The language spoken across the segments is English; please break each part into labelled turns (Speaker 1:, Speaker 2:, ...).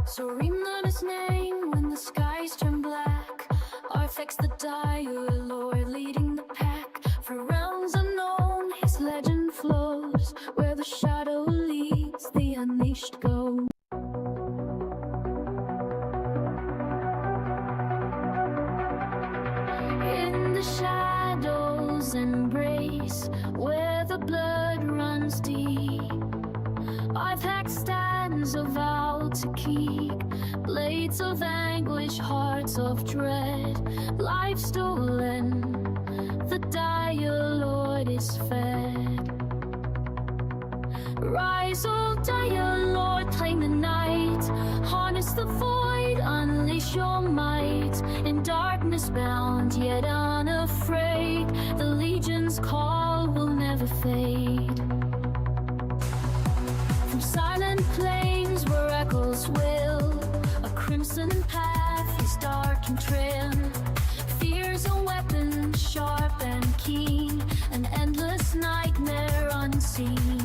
Speaker 1: So remember his name when the skies turn black. Artifacts that die, your lord leading the pack. For realms unknown, his legend flows. Where the shadow leads, the unleashed go. In the shadows embrace, where the blood runs deep, Artifact stands a vow to keep. Blades of anguish, hearts of dread, life stolen, the dire lord is fed. Rise, O dire lord, claim the night, harness the void, unleash your might. In darkness bound, yet unafraid, the legion's call will never fade. From silent plains where echoes will, a crimson path is dark and trim. Fear's a weapon, sharp and keen, an endless nightmare unseen.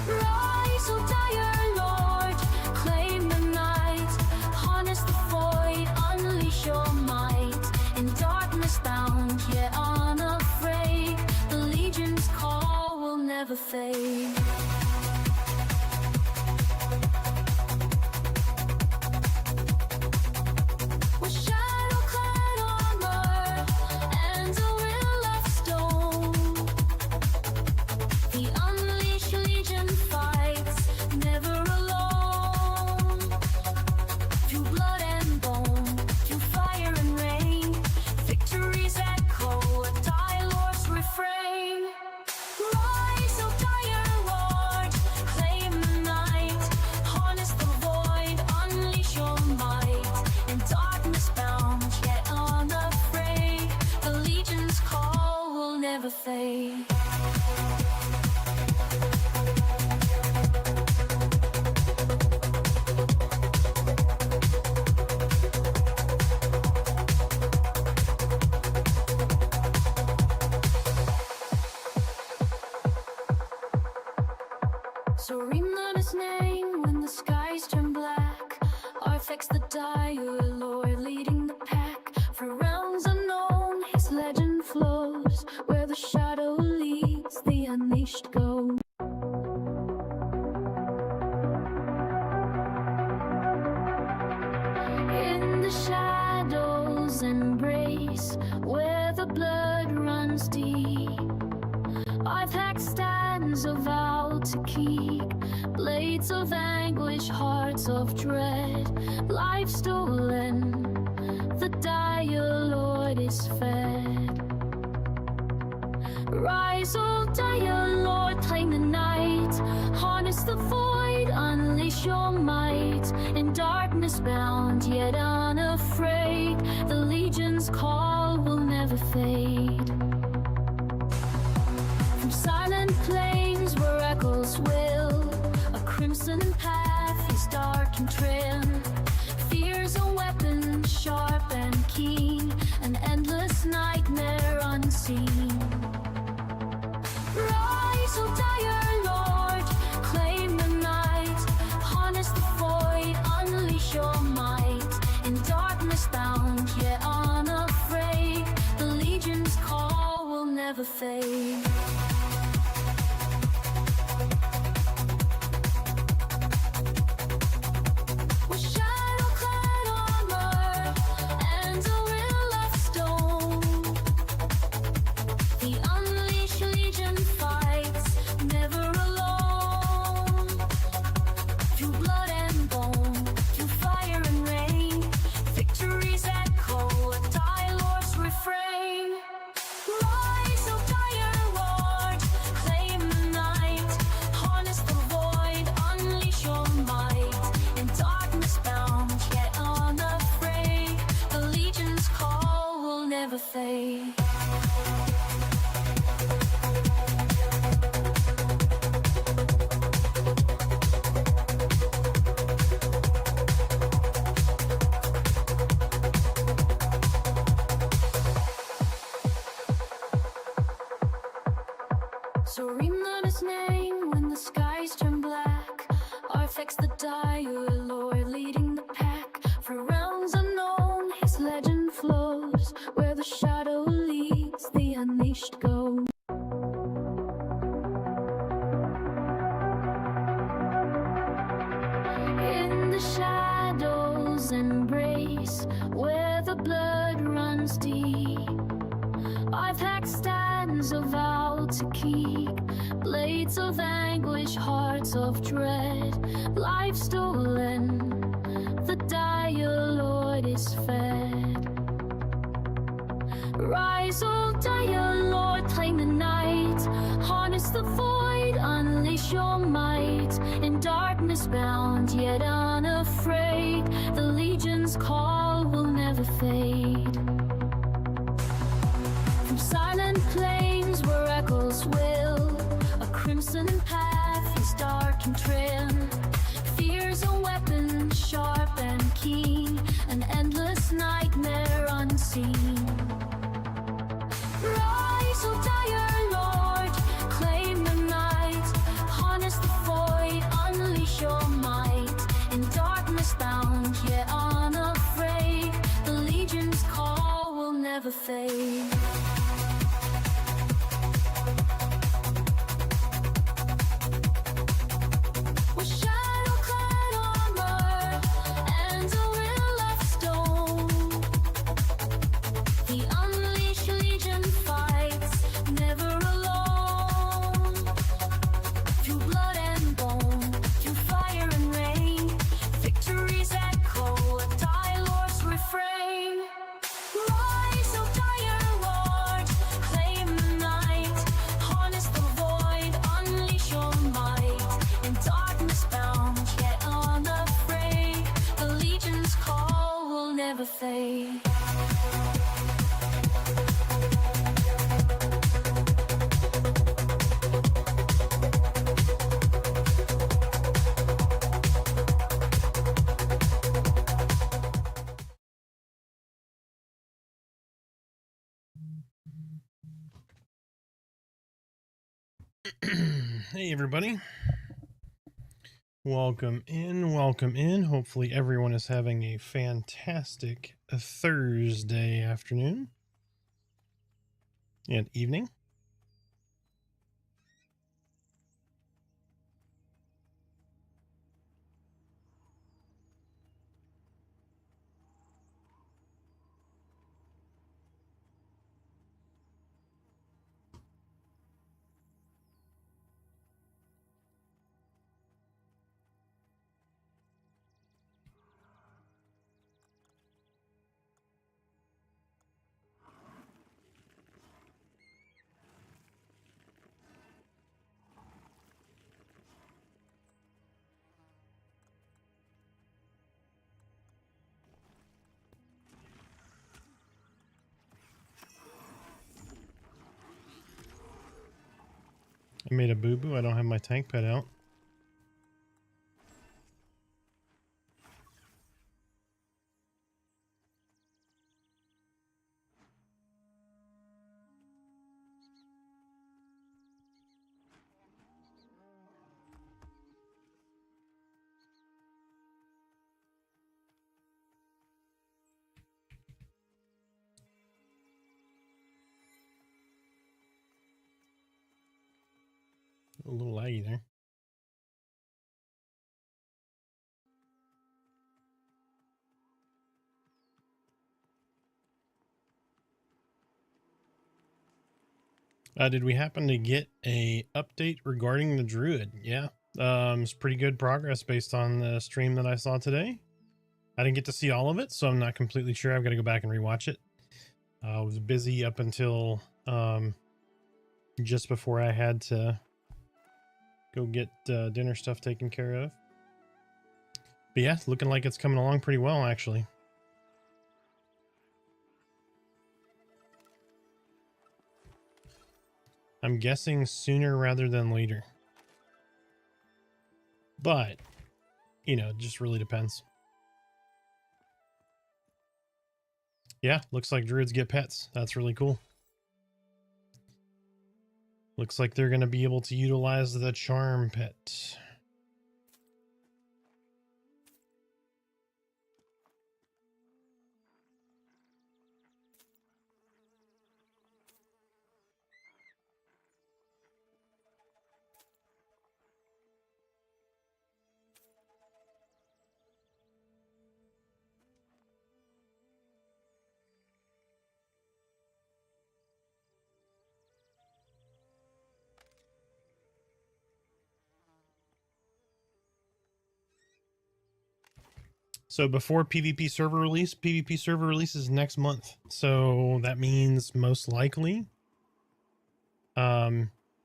Speaker 1: Rise, O dire lord, claim the night, harness the void, unleash your might. In darkness bound, yet unafraid, the legion's call will never fade. So remember his name when the skies turn black. Artifacts that die, your lord leading the pack. For realms unknown, his legend flows. Where the shadow leads, the unleashed go. In the shadows embrace, where the blood runs deep, Artifact stands a vow to keep. Blades of anguish, hearts of dread, life stolen, the dire lord is fed. Rise, O dire lord, claim the night, harness the void, unleash your might. In darkness bound, yet unafraid, the legion's call will never fade. From silent plains where echoes will, a crimson path is dark and trim. Fear's a weapon, sharp and keen, an endless nightmare unseen. Rise, O dire lord, claim the night, harness the void, unleash your might. In darkness bound, yet unafraid, the legion's call will never fade. The Artifacts the dire lord leading the pack. For realms unknown, his legend flows. Where the shadow leads, the unleashed go. In the shadows embrace, where the blood runs deep, Artifact stands a vow to keep. Blades of anguish, hearts of dread, life stolen, the dire lord is fed. Rise, O dire lord, claim the night, harness the void, unleash your might. In darkness bound, yet unafraid, the legion's call will never fade. From silent plains where echoes will, a crimson path is dark and trim. Fear's a weapon, sharp and keen, an endless nightmare unseen. Rise, O dire lord, claim the night, harness the void, unleash your might. In darkness bound, yet unafraid, the legion's call will never fade. With shadow-clad armor and a will of stone, the unleashed legion fights, never alone. Through blood and bone, through fire and rain, victories echo a dire lord's refrain. Rise, O dire lord, claim the night, harness the void, unleash your might. In darkness bound, yet unafraid, the legion's call will never fade.
Speaker 2: Hey everybody, welcome in. Hopefully everyone is having a fantastic Thursday afternoon and evening. I made a boo-boo. I don't have my tank pet out. A little laggy there. Did we happen to get a update regarding the druid? Yeah, it's pretty good progress based on the stream that I saw today. I didn't get to see all of it, so I'm not completely sure. I've got to go back and rewatch it. I was busy up until just before I had to go get dinner stuff taken care of. But yeah, looking like it's coming along pretty well, actually. I'm guessing sooner rather than later. But, you know, it just really depends. Yeah, looks like druids get pets. That's really cool. Looks like they're going to be able to utilize the charm pet. So before PvP server release is next month. So that means most likely,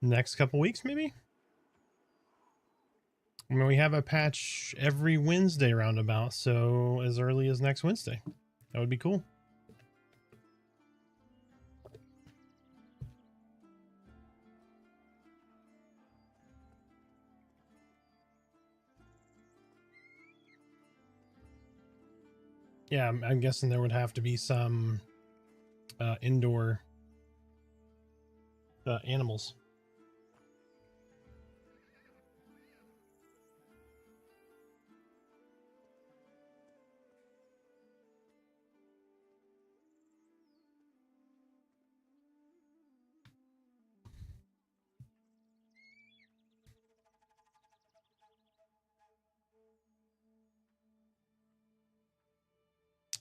Speaker 2: next couple weeks maybe. I mean, we have a patch every Wednesday roundabout, so as early as next Wednesday. That would be cool. Yeah, I'm guessing there would have to be some indoor animals.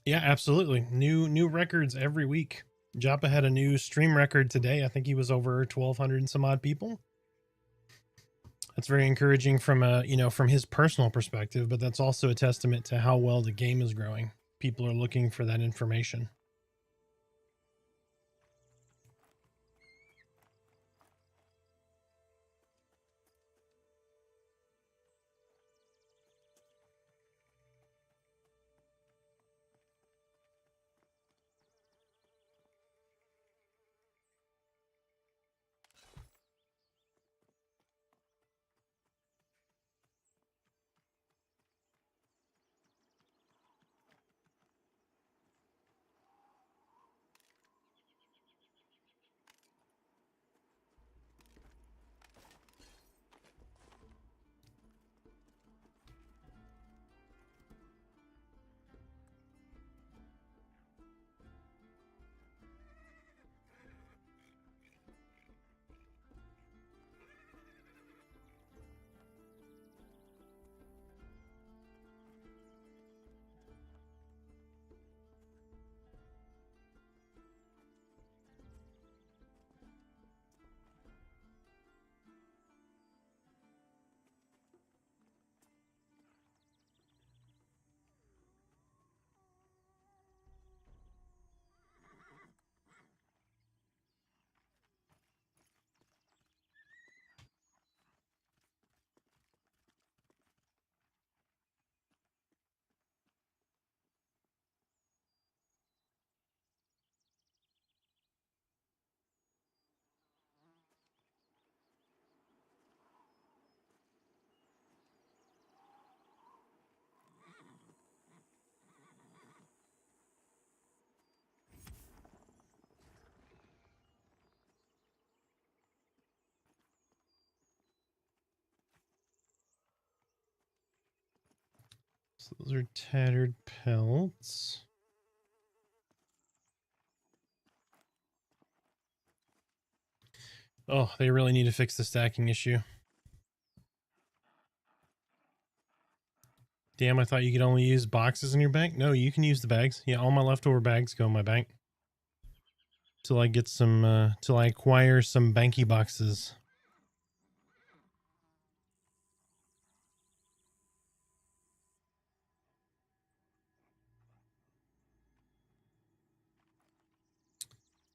Speaker 2: Yeah, absolutely. New records every week. Joppa had a new stream record today. I think he was over 1,200 and some odd people. That's very encouraging from from his personal perspective, but that's also a testament to how well the game is growing. People are looking for that information. So those are tattered pelts. Oh, they really need to fix the stacking issue. Damn, I thought you could only use boxes in your bank. No, you can use the bags. Yeah, all my leftover bags go in my bank. Till I get some, till I acquire some banky boxes.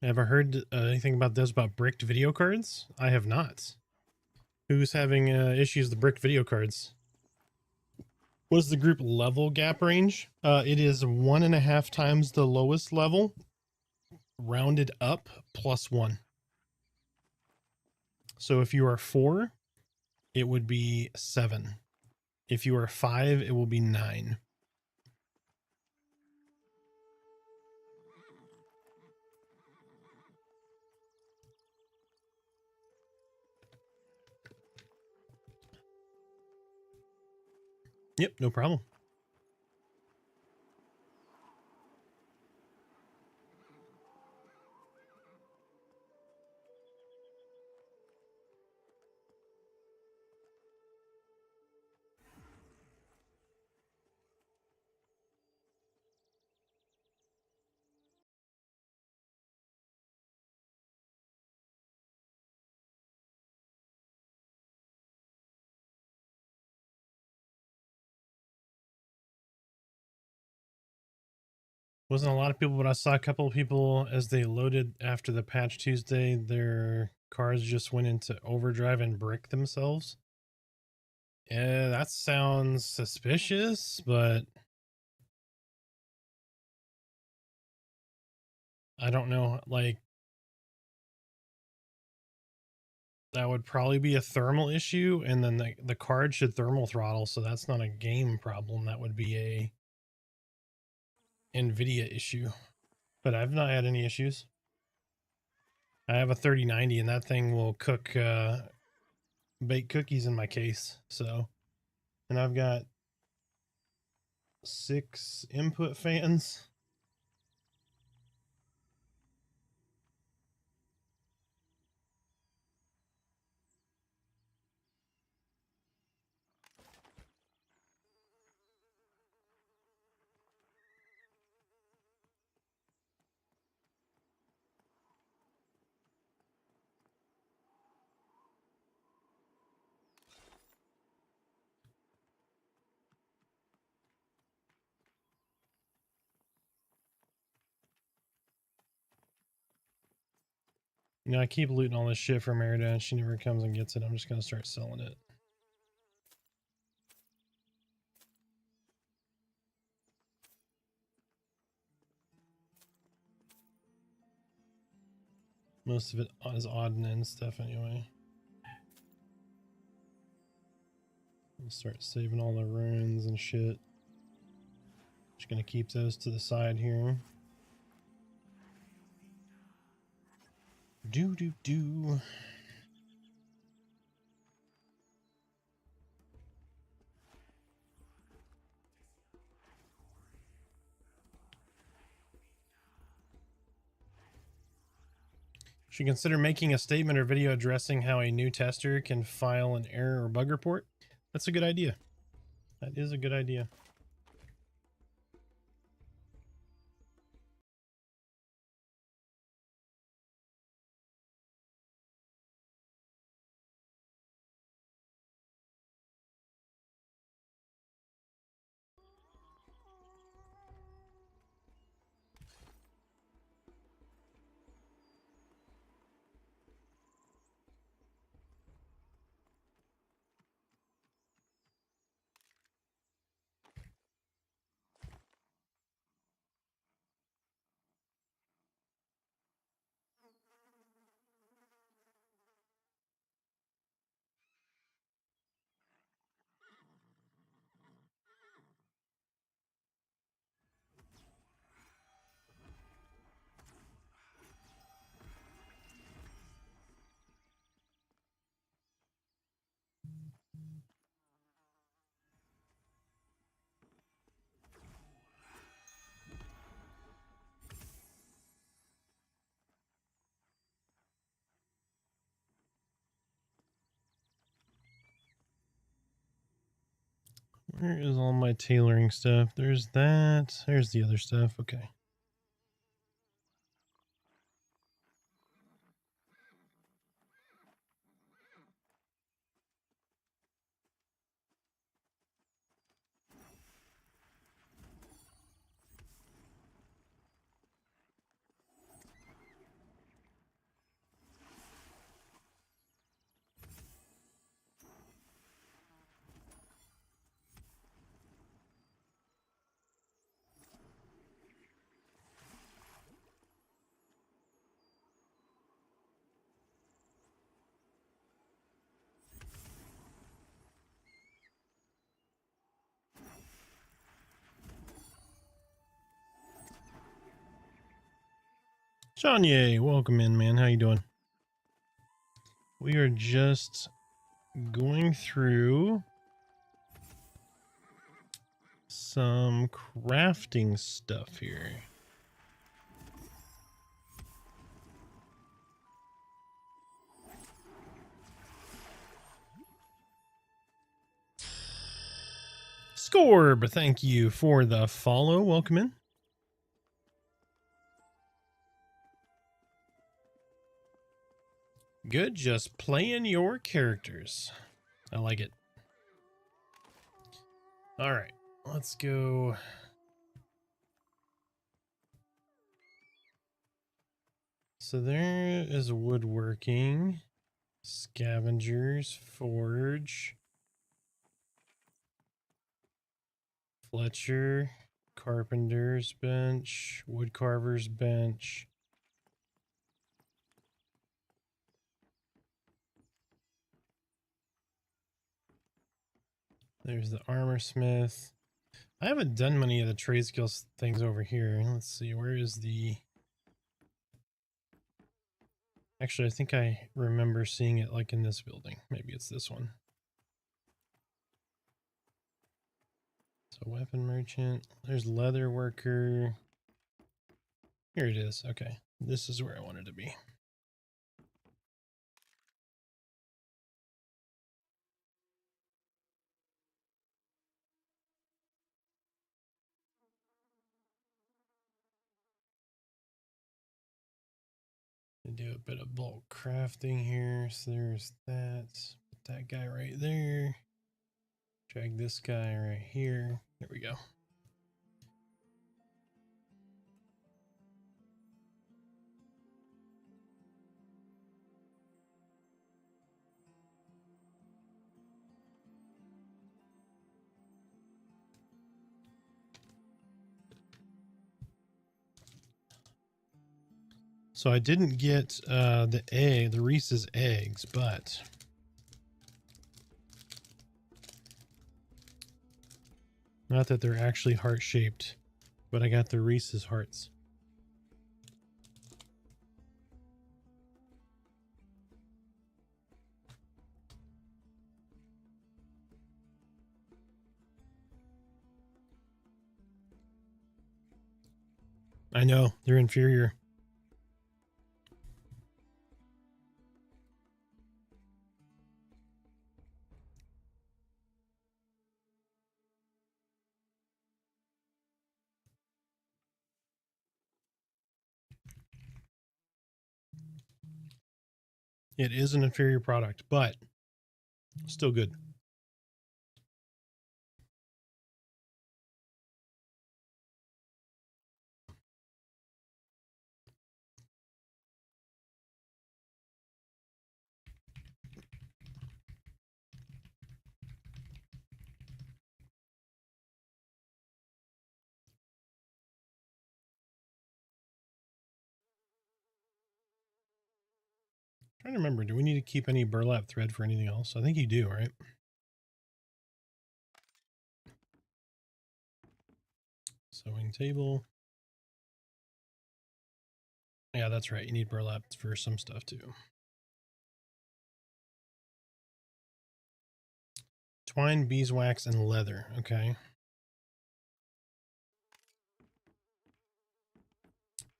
Speaker 2: Ever heard anything about this about bricked video cards? I have not. Who's having issues with the bricked video cards? What is the group level gap range? It is 1.5 times the lowest level, rounded up, +1. So if you are 4, it would be 7. If you are 5, it will be 9. Yep, no problem. Wasn't a lot of people, but I saw a couple of people as they loaded after the patch Tuesday, their cars just went into overdrive and bricked themselves. Yeah, that sounds suspicious, but I don't know. Like, that would probably be a thermal issue, and then the card should thermal throttle, so that's not a game problem. That would be a NVIDIA issue. But I've not had any issues. I have a 3090, and that thing will cook bake cookies in my case. So, and I've got 6 input fans. You know, I keep looting all this shit for Merida, and she never comes and gets it. I'm just gonna start selling it. Most of it is odd and end stuff anyway. I'll start saving all the runes and shit. Just gonna keep those to the side here. Do. Should consider making a statement or video addressing how a new tester can file an error or bug report. That's a good idea. That is a good idea. Where is all my tailoring stuff? There's that. There's the other stuff. Okay. Shanye, welcome in, man. How you doing? We are just going through some crafting stuff here. Scorb, thank you for the follow. Welcome in. Good, just playing your characters. I like it. All right, let's go So there is woodworking, scavengers, forge, Fletcher, carpenter's bench, woodcarver's bench. There's the armor smith. I haven't done many of the trade skills things over here. Let's see, where is the... Actually, I think I remember seeing it like in this building. Maybe it's this one. So weapon merchant. There's leather worker. Here it is. Okay. This is where I wanted to be. Do a bit of bulk crafting here. So there's that. Put that guy right there. Drag this guy right here. There we go. So I didn't get the Reese's eggs, but not that they're actually heart-shaped, but I got the Reese's hearts. I know, they're inferior. It is an inferior product, but still good. Trying to remember, do we need to keep any burlap thread for anything else? I think you do, right? Sewing table. Yeah, that's right. You need burlap for some stuff too. Twine, beeswax, and leather. Okay.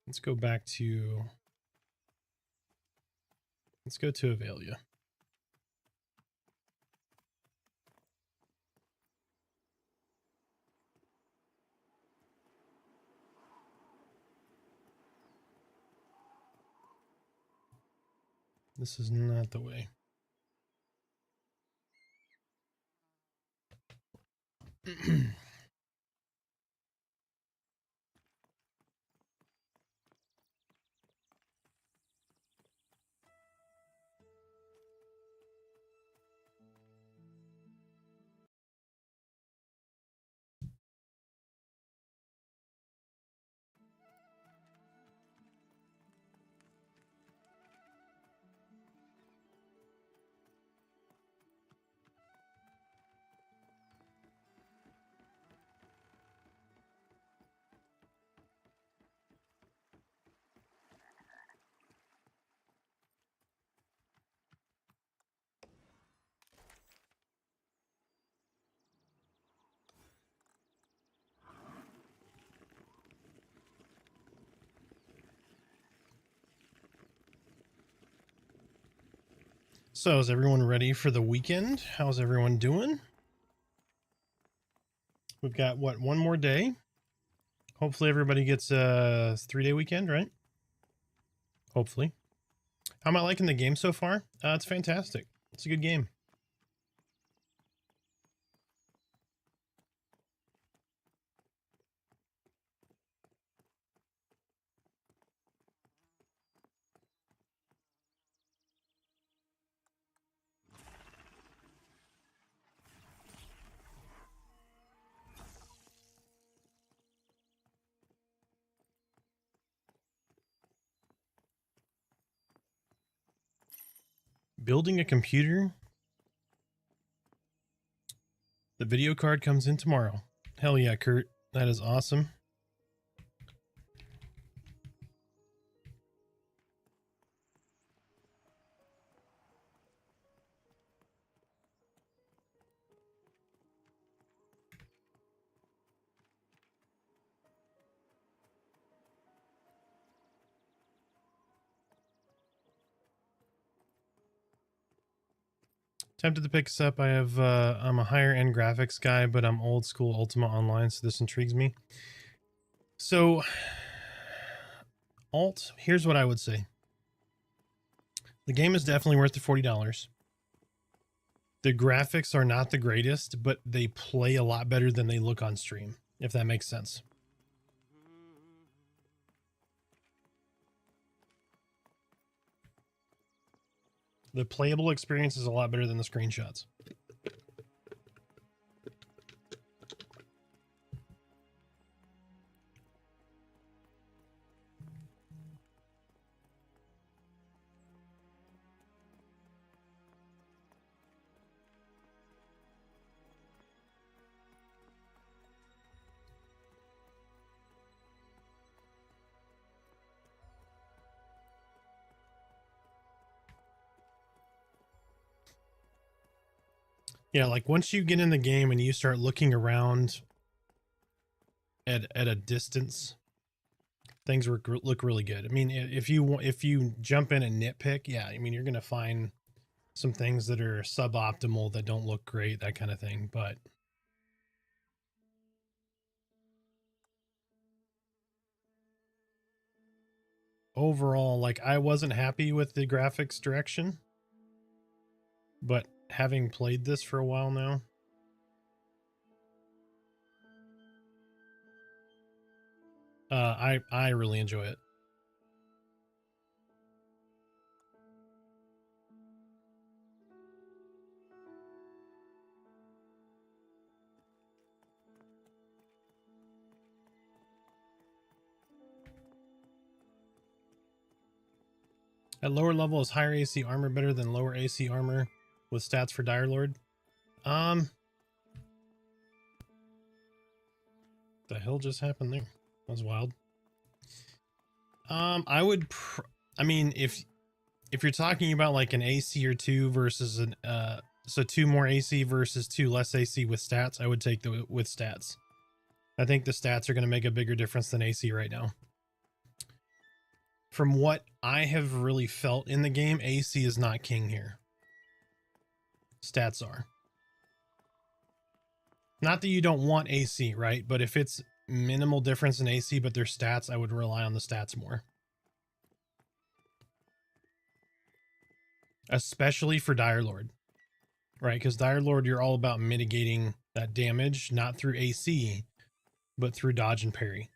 Speaker 2: Let's go back to... Let's go to Avelia. This is not the way. So is everyone ready for the weekend? How's everyone doing? We've got, what, one more day? Hopefully everybody gets a 3-day weekend, right? Hopefully. How am I liking the game so far? It's fantastic. It's a good game. Building a computer. The video card comes in tomorrow. Hell yeah, Kurt. That is awesome. Tempted to pick this up. I'm a higher end graphics guy, but I'm old school Ultima Online, so this intrigues me. So, here's what I would say. The game is definitely worth the $40. The graphics are not the greatest, but they play a lot better than they look on stream, if that makes sense. The playable experience is a lot better than the screenshots. Yeah, like once you get in the game and you start looking around at a distance, things look really good. I mean, if you jump in and nitpick, yeah, I mean you're gonna find some things that are suboptimal that don't look great, that kind of thing. But overall, like I wasn't happy with the graphics direction, but having played this for a while now, I really enjoy it. At lower level, is higher AC armor better than lower AC armor with stats for Dire Lord? The hell just happened there? That was wild. I mean, if you're talking about like an AC or two versus an so 2 more AC versus 2 less AC with stats, I would take the with stats. I think the stats are going to make a bigger difference than AC right now. From what I have really felt in the game, AC is not king here. Stats are. Not that you don't want AC, right? But if it's minimal difference in AC, but their stats, I would rely on the stats more. Especially for Dire Lord, right? Because Dire Lord, you're all about mitigating that damage, not through AC, but through dodge and parry.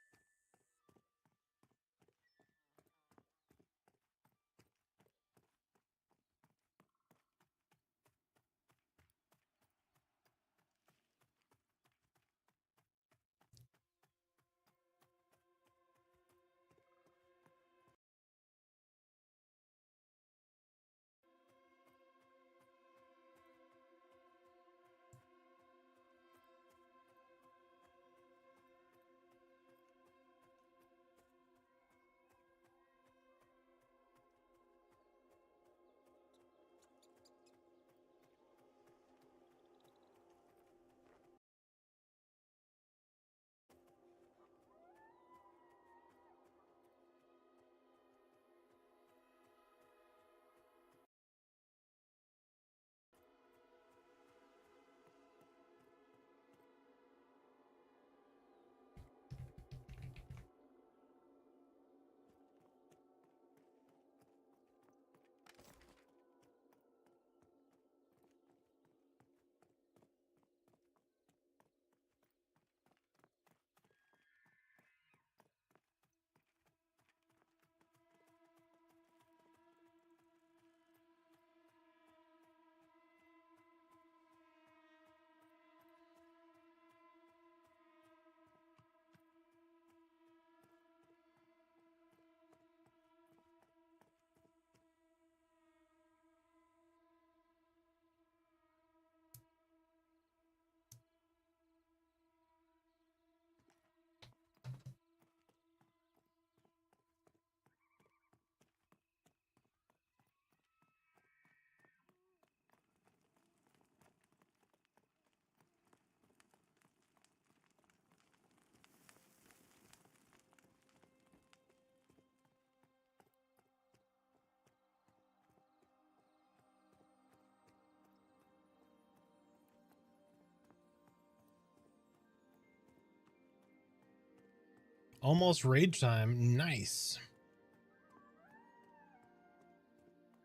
Speaker 2: Almost rage time. Nice.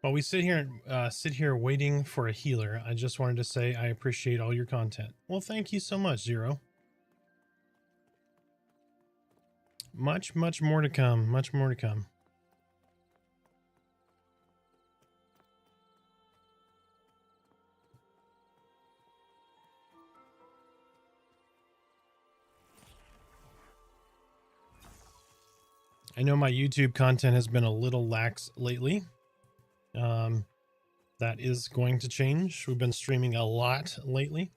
Speaker 2: While we sit here waiting for a healer, I just wanted to say I appreciate all your content. Well, thank you so much, Zero. Much more to come. Much more to come. I know my YouTube content has been a little lax lately. That is going to change. We've been streaming a lot lately,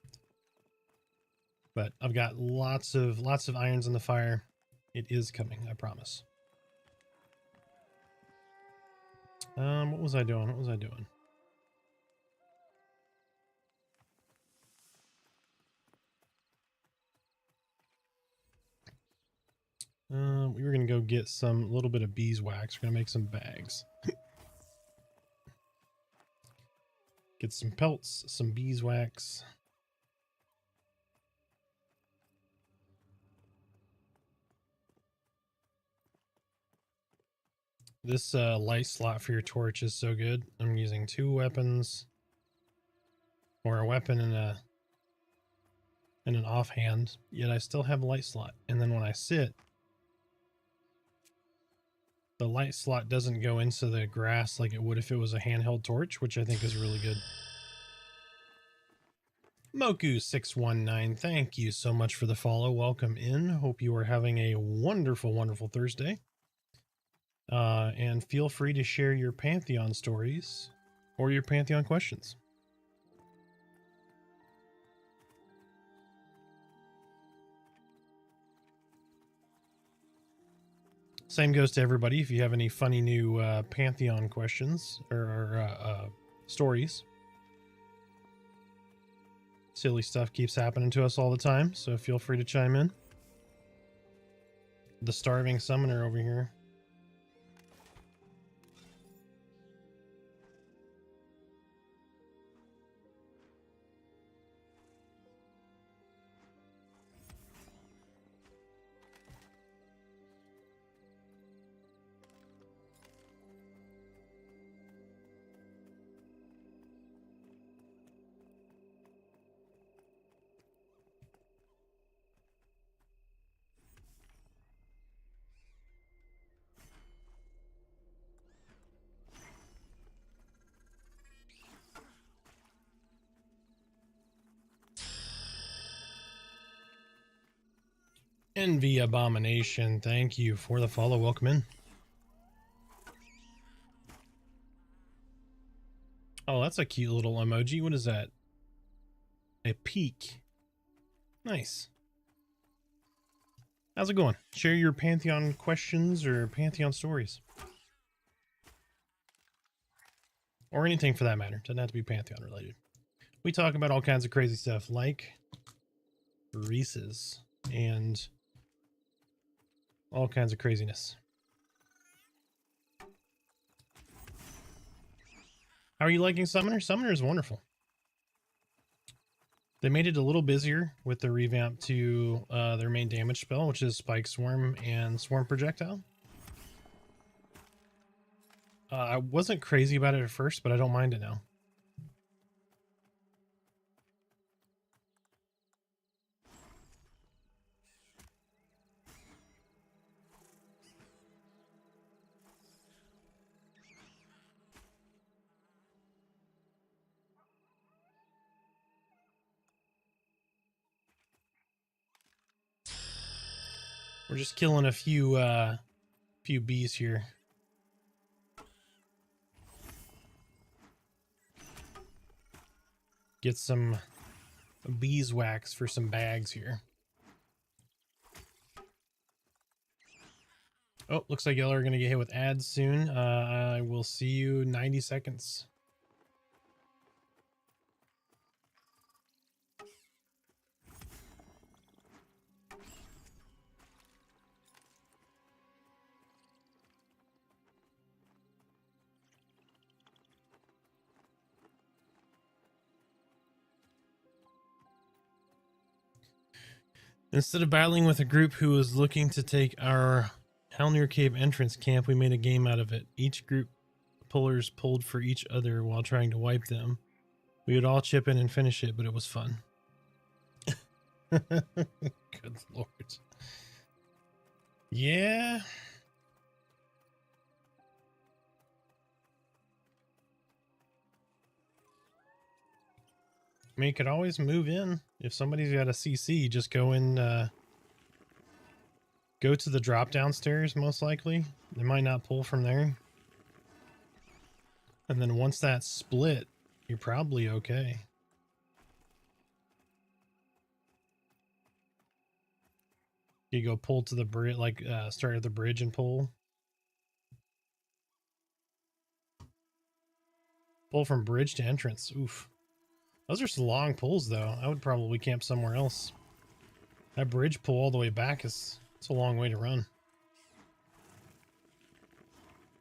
Speaker 2: but I've got lots of irons in the fire. It is coming, I promise. What was I doing? What was I doing? We were gonna go get some little bit of beeswax. We're gonna make some bags. Get some pelts, some beeswax. This light slot for your torch is so good. I'm using 2 weapons, or a weapon and an offhand, yet I still have a light slot. And then when I sit, the light slot doesn't go into the grass like it would if it was a handheld torch, which I think is really good. Moku619, thank you so much for the follow. Welcome in. Hope you are having a wonderful Thursday. And feel free to share your Pantheon stories or your Pantheon questions. Same goes to everybody. If you have any funny new Pantheon questions or stories. Silly stuff keeps happening to us all the time, so feel free to chime in. The starving summoner over here. Envy Abomination, thank you for the follow. Welcome in. Oh, that's a cute little emoji. What is that? A peak. Nice. How's it going? Share your Pantheon questions or Pantheon stories. Or anything for that matter. Doesn't have to be Pantheon related. We talk about all kinds of crazy stuff like Reese's and all kinds of craziness. How are you liking Summoner? Summoner is wonderful. They made it a little busier with the revamp to their main damage spell, which is Spike Swarm and Swarm Projectile. I wasn't crazy about it at first, but I don't mind it now. We're just killing a few bees here. Get some beeswax for some bags here. Oh, looks like y'all are going to get hit with ads soon. I will see you 90 seconds. Instead of battling with a group who was looking to take our Halnir Cave entrance camp, we made a game out of it. Each group pullers pulled for each other while trying to wipe them. We would all chip in and finish it, but it was fun. Good lord. Yeah. I mean, you could always move in. If somebody's got a CC, just go in, go to the drop downstairs, most likely. They might not pull from there. And then once that's split, you're probably okay. You go pull to the bridge, like start at the bridge and pull. Pull from bridge to entrance. Oof. Those are some long pulls, though. I would probably camp somewhere else. That bridge pull all the way back it's a long way to run.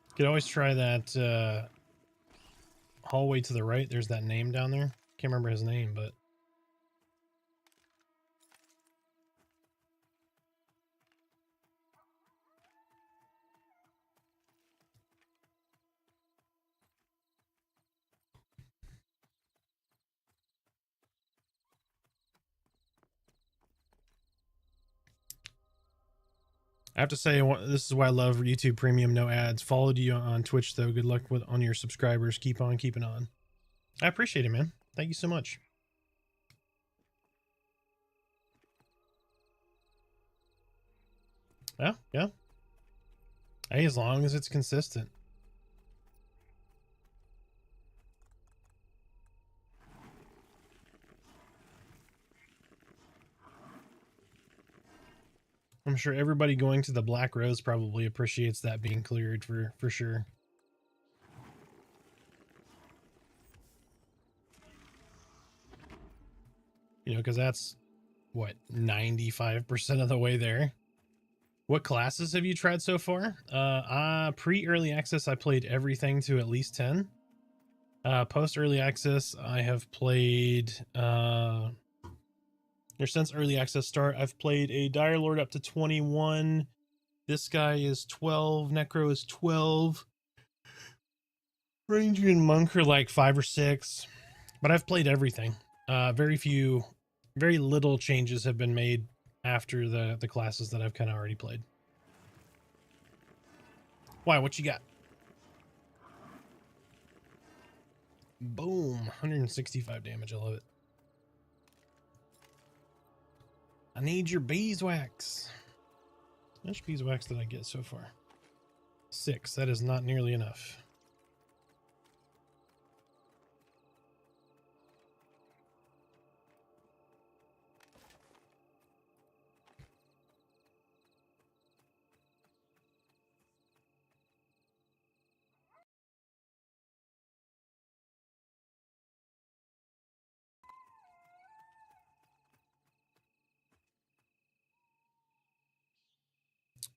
Speaker 2: You could always try that hallway to the right. There's that name down there. Can't remember his name, but I have to say, this is why I love YouTube Premium, no ads. Followed you on Twitch, though. Good luck on your subscribers. Keep on keeping on. I appreciate it, man. Thank you so much. Yeah, yeah. Hey, as long as it's consistent. I'm sure everybody going to the Black Rose probably appreciates that being cleared for sure. You know, because that's, what, 95% of the way there. What classes have you tried so far? Pre-early access, I played everything to at least 10. Post-early access, I have played... since early access start, I've played a Dire Lord up to 21. This guy is 12. Necro is 12. Ranger and Monk are like 5 or 6. But I've played everything. Very little changes have been made after the classes that I've kind of already played. Why? What you got? Boom. 165 damage. I love it. I need your beeswax. How much beeswax did I get so far? 6. That is not nearly enough.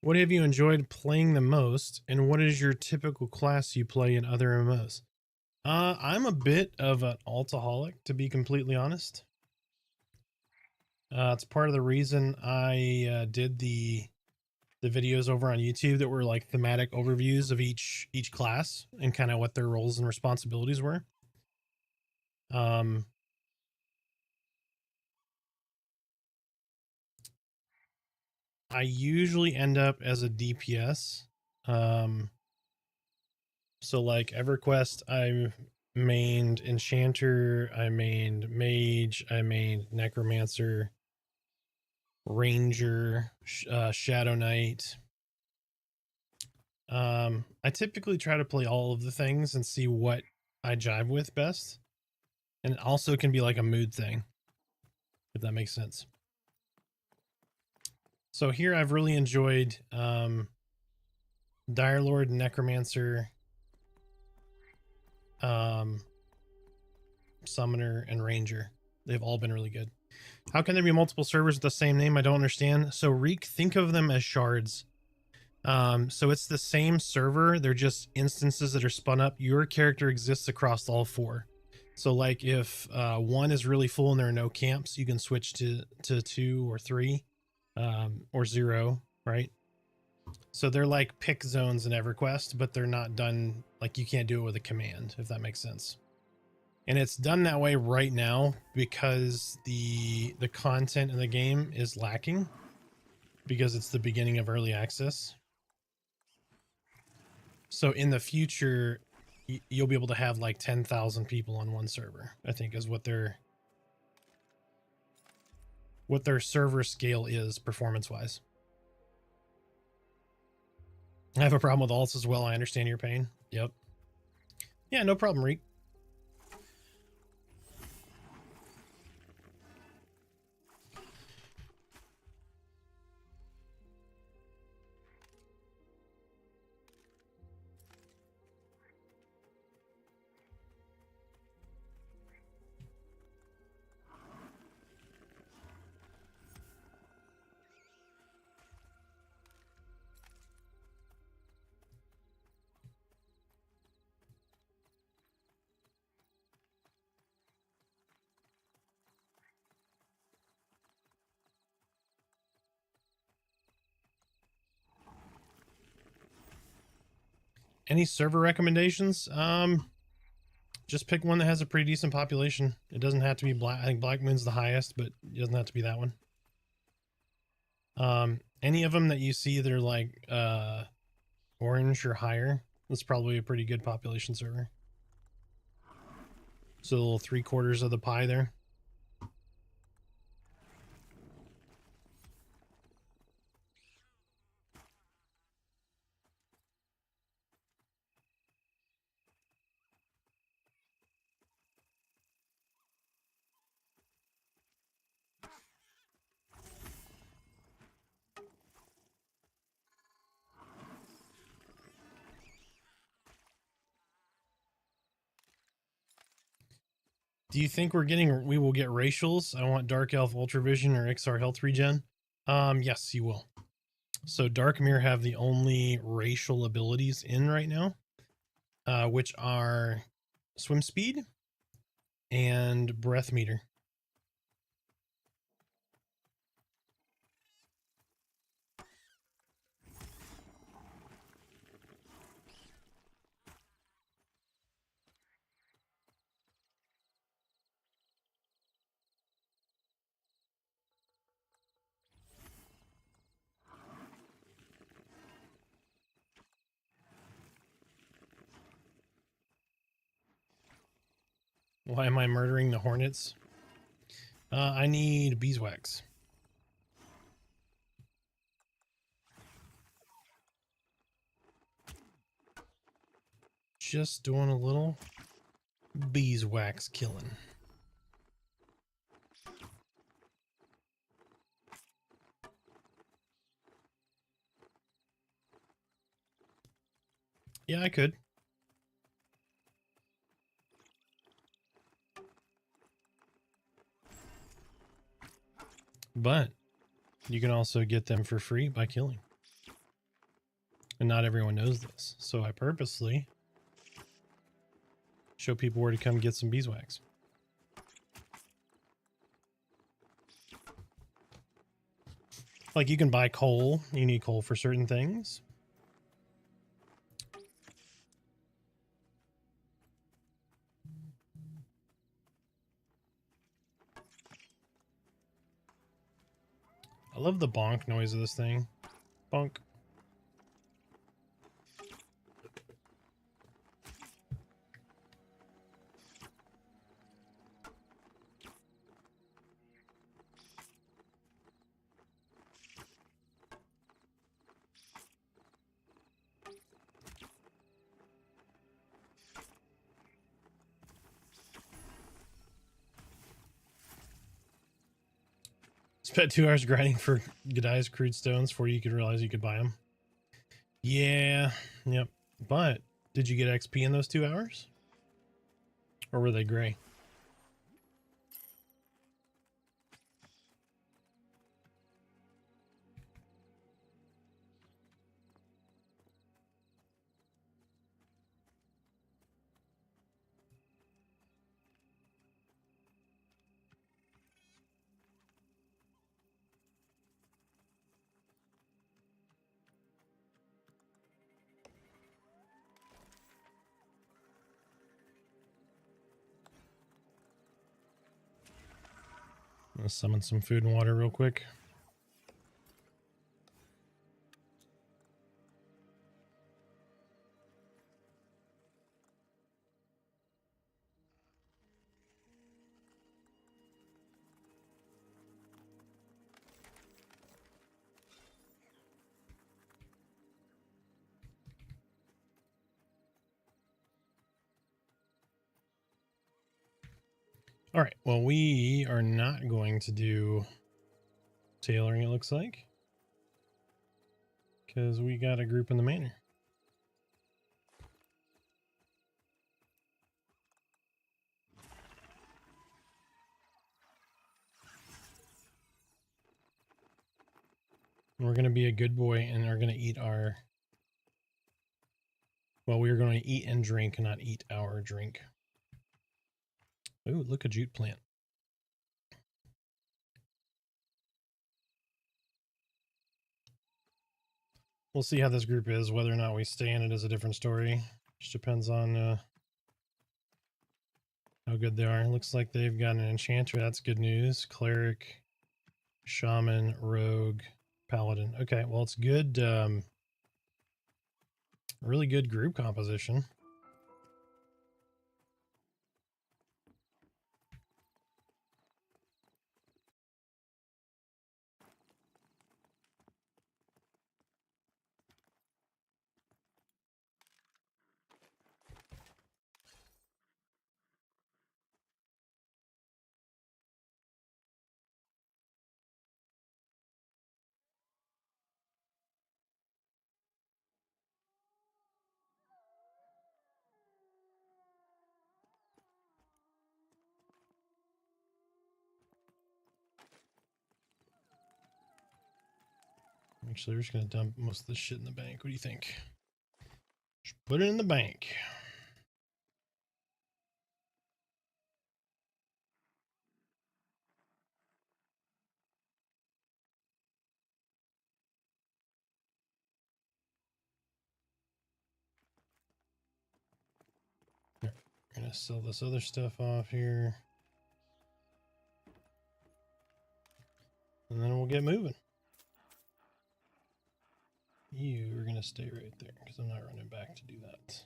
Speaker 2: What have you enjoyed playing the most, and what is your typical class you play in other MMOs? I'm a bit of an altaholic, to be completely honest. It's part of the reason I did the videos over on YouTube that were like thematic overviews of each class and kind of what their roles and responsibilities were. I usually end up as a DPS. So like EverQuest, I mained Enchanter, I mained Mage, I mained Necromancer, Ranger, Shadow Knight. I typically try to play all of the things and see what I jive with best. And it also can be like a mood thing, if that makes sense. So here I've really enjoyed Dire Lord, Necromancer, Summoner, and Ranger. They've all been really good. How can there be multiple servers with the same name? I don't understand. So Reek, think of them as shards. So it's the same server. They're just instances that are spun up. Your character exists across all 4. So like if one is really full and there are no camps, you can switch to 2 or 3. or 0, right? So they're like pick zones in EverQuest, but they're not done, like you can't do it with a command, if that makes sense. And it's done that way right now because the content in the game is lacking because it's the beginning of early access. So in the future, you'll be able to have like 10,000 people on one server, I think is what their server scale is performance wise. I have a problem with alts as well. I understand your pain. Yep. Yeah, no problem, Reek. Any server recommendations? Just pick one that has a pretty decent population. It doesn't have to be Black. I think Blackmoon's the highest, but it doesn't have to be that one. Any of them that you see that are like orange or higher, that's probably a pretty good population server. So the little 3/4 of the pie there. Do you think we will get racials? I want Dark Elf Ultravision or XR Health Regen. Yes, you will. So Darkmere have the only racial abilities in right now, which are Swim Speed and Breath Meter. Why am I murdering the hornets? I need beeswax. Just doing a little beeswax killing. Yeah, I could. But you can also get them for free by killing. And not everyone knows this. So I purposely show people where to come get some beeswax. Like you can buy coal. You need coal for certain things. I love the bonk noise of this thing. Bonk. Spent 2 hours grinding for Godiah's crude stones before you could realize you could buy them. Yeah, yep. But did you get XP in those 2 hours? Or were they gray? Let's summon some food and water real quick. All right, well, we are not going to do tailoring, it looks like, because we got a group in the manor. We're going to be a good boy and are going to eat our... Well, we are going to eat and drink, not eat our drink. Ooh, look, a jute plant. We'll see how this group is. Whether or not we stay in it is a different story. Just depends on how good they are. It looks like they've got an enchanter. That's good news. Cleric, shaman, rogue, paladin. Okay, well, it's good. Really good group composition. Actually, we're just going to dump most of this shit in the bank. What do you think? Just put it in the bank. Right, we're going to sell this other stuff off here. And then we'll get moving. You are going to stay right there because I'm not running back to do that.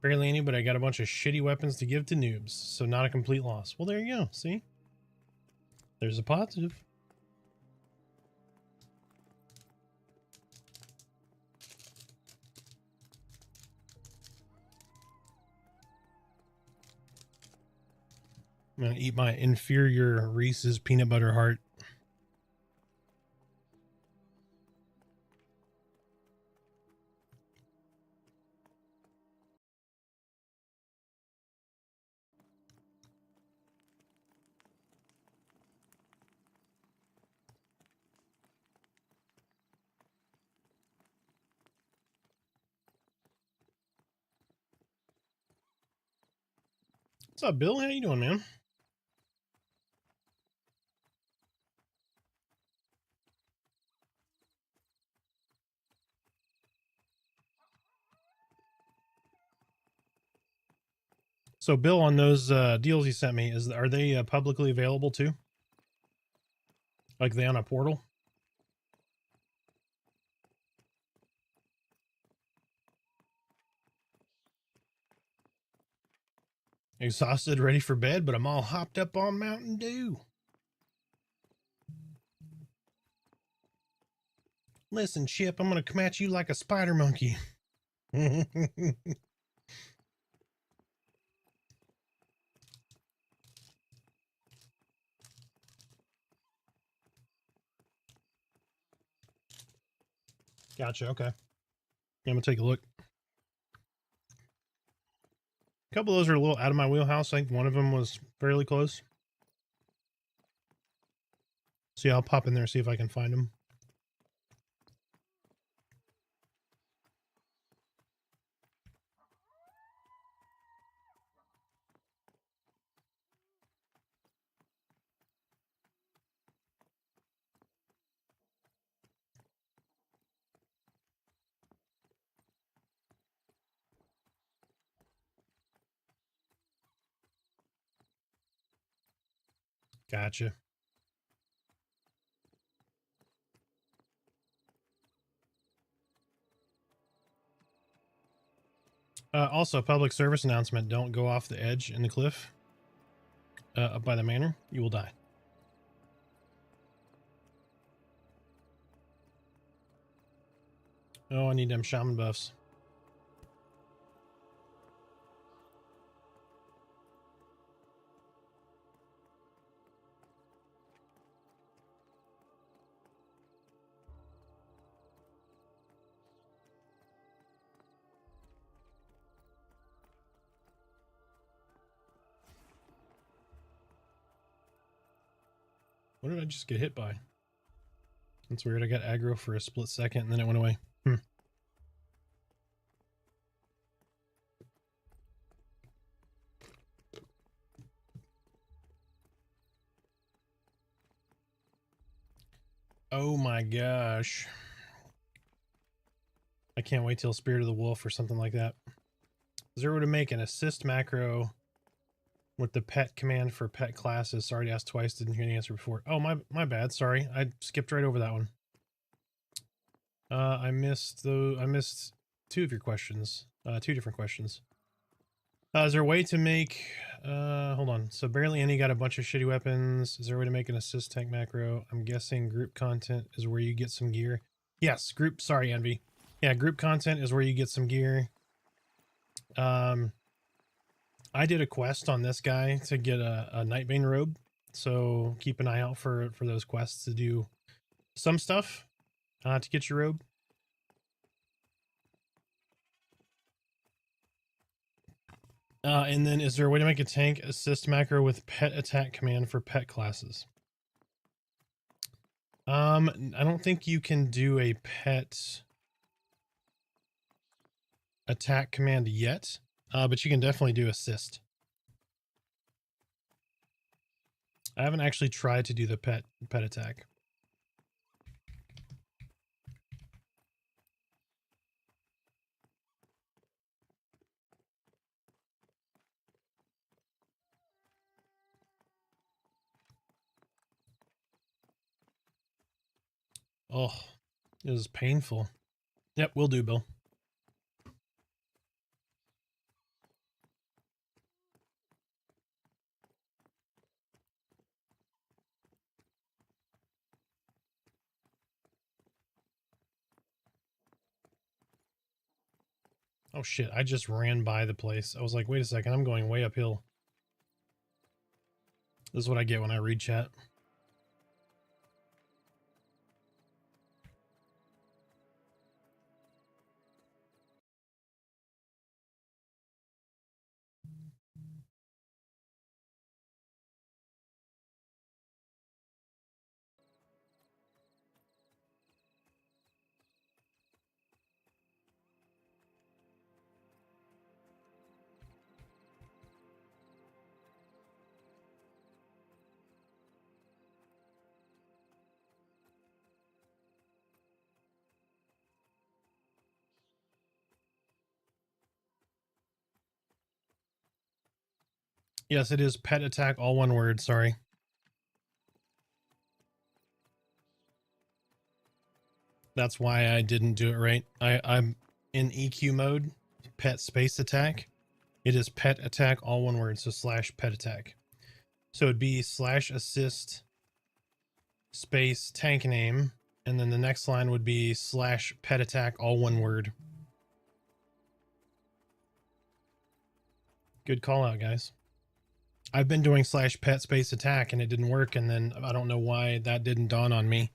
Speaker 2: Barely any, but I got a bunch of shitty weapons to give to noobs, so not a complete loss. Well, there you go. See? There's a positive. I'm going to eat my inferior Reese's peanut butter heart. What's up, Bill? How you doing, man? So, Bill, on those deals you sent me, are they publicly available too? Like they on a portal? Exhausted, ready for bed, but I'm all hopped up on Mountain Dew. Listen, Chip, I'm going to come at you like a spider monkey. Gotcha, okay. I'm going to take a look. A couple of those are a little out of my wheelhouse. I think one of them was fairly close. So yeah, I'll pop in there and see if I can find them. Gotcha. Also, public service announcement: don't go off the edge in the cliff up by the manor. You will die. Oh, I need them shaman buffs. What did I just get hit by? That's weird. I got aggro for a split second and then it went away. Oh my gosh. I can't wait till Spirit of the Wolf or something like that. Is there a way to make an assist macro with the pet command for pet classes? Sorry to ask twice, didn't hear the answer before. Oh, my bad. Sorry. I skipped right over that one. I missed two of your questions. Two different questions. Is there a way to make hold on. So barely any got a bunch of shitty weapons. Is there a way to make an assist tank macro? I'm guessing group content is where you get some gear. Yes, group, sorry, Envy. Yeah, group content is where you get some gear. I did a quest on this guy to get a Nightbane robe. So keep an eye out for those quests to do some stuff to get your robe. And then is there a way to make a tank assist macro with pet attack command for pet classes? I don't think you can do a pet attack command yet, but you can definitely do assist. I haven't actually tried to do the pet attack. Oh, it was painful. Yep, will do, Bill. Oh shit, I just ran by the place. I was like, wait a second, I'm going way uphill. This is what I get when I read chat. Yes, it is pet attack, all one word, sorry. That's why I didn't do it right. I'm in EQ mode, pet space attack. It is pet attack, all one word, so / pet attack. So it'd be / assist space tank name, and then the next line would be / pet attack, all one word. Good call out, guys. I've been doing / pet space attack and it didn't work, and then I don't know why that didn't dawn on me.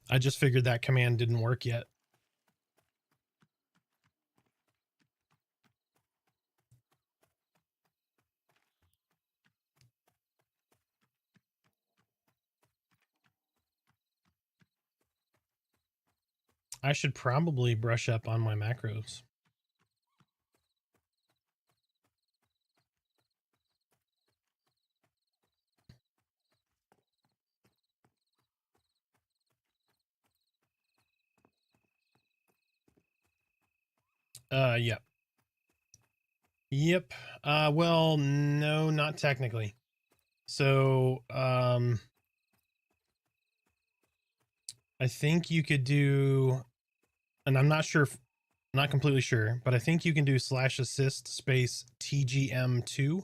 Speaker 2: I just figured that command didn't work yet. I should probably brush up on my macros. Yep. Yep. Well, no, not technically. So, I think you could do, and I'm not sure, not completely sure, but I think you can do /assist space TGM2.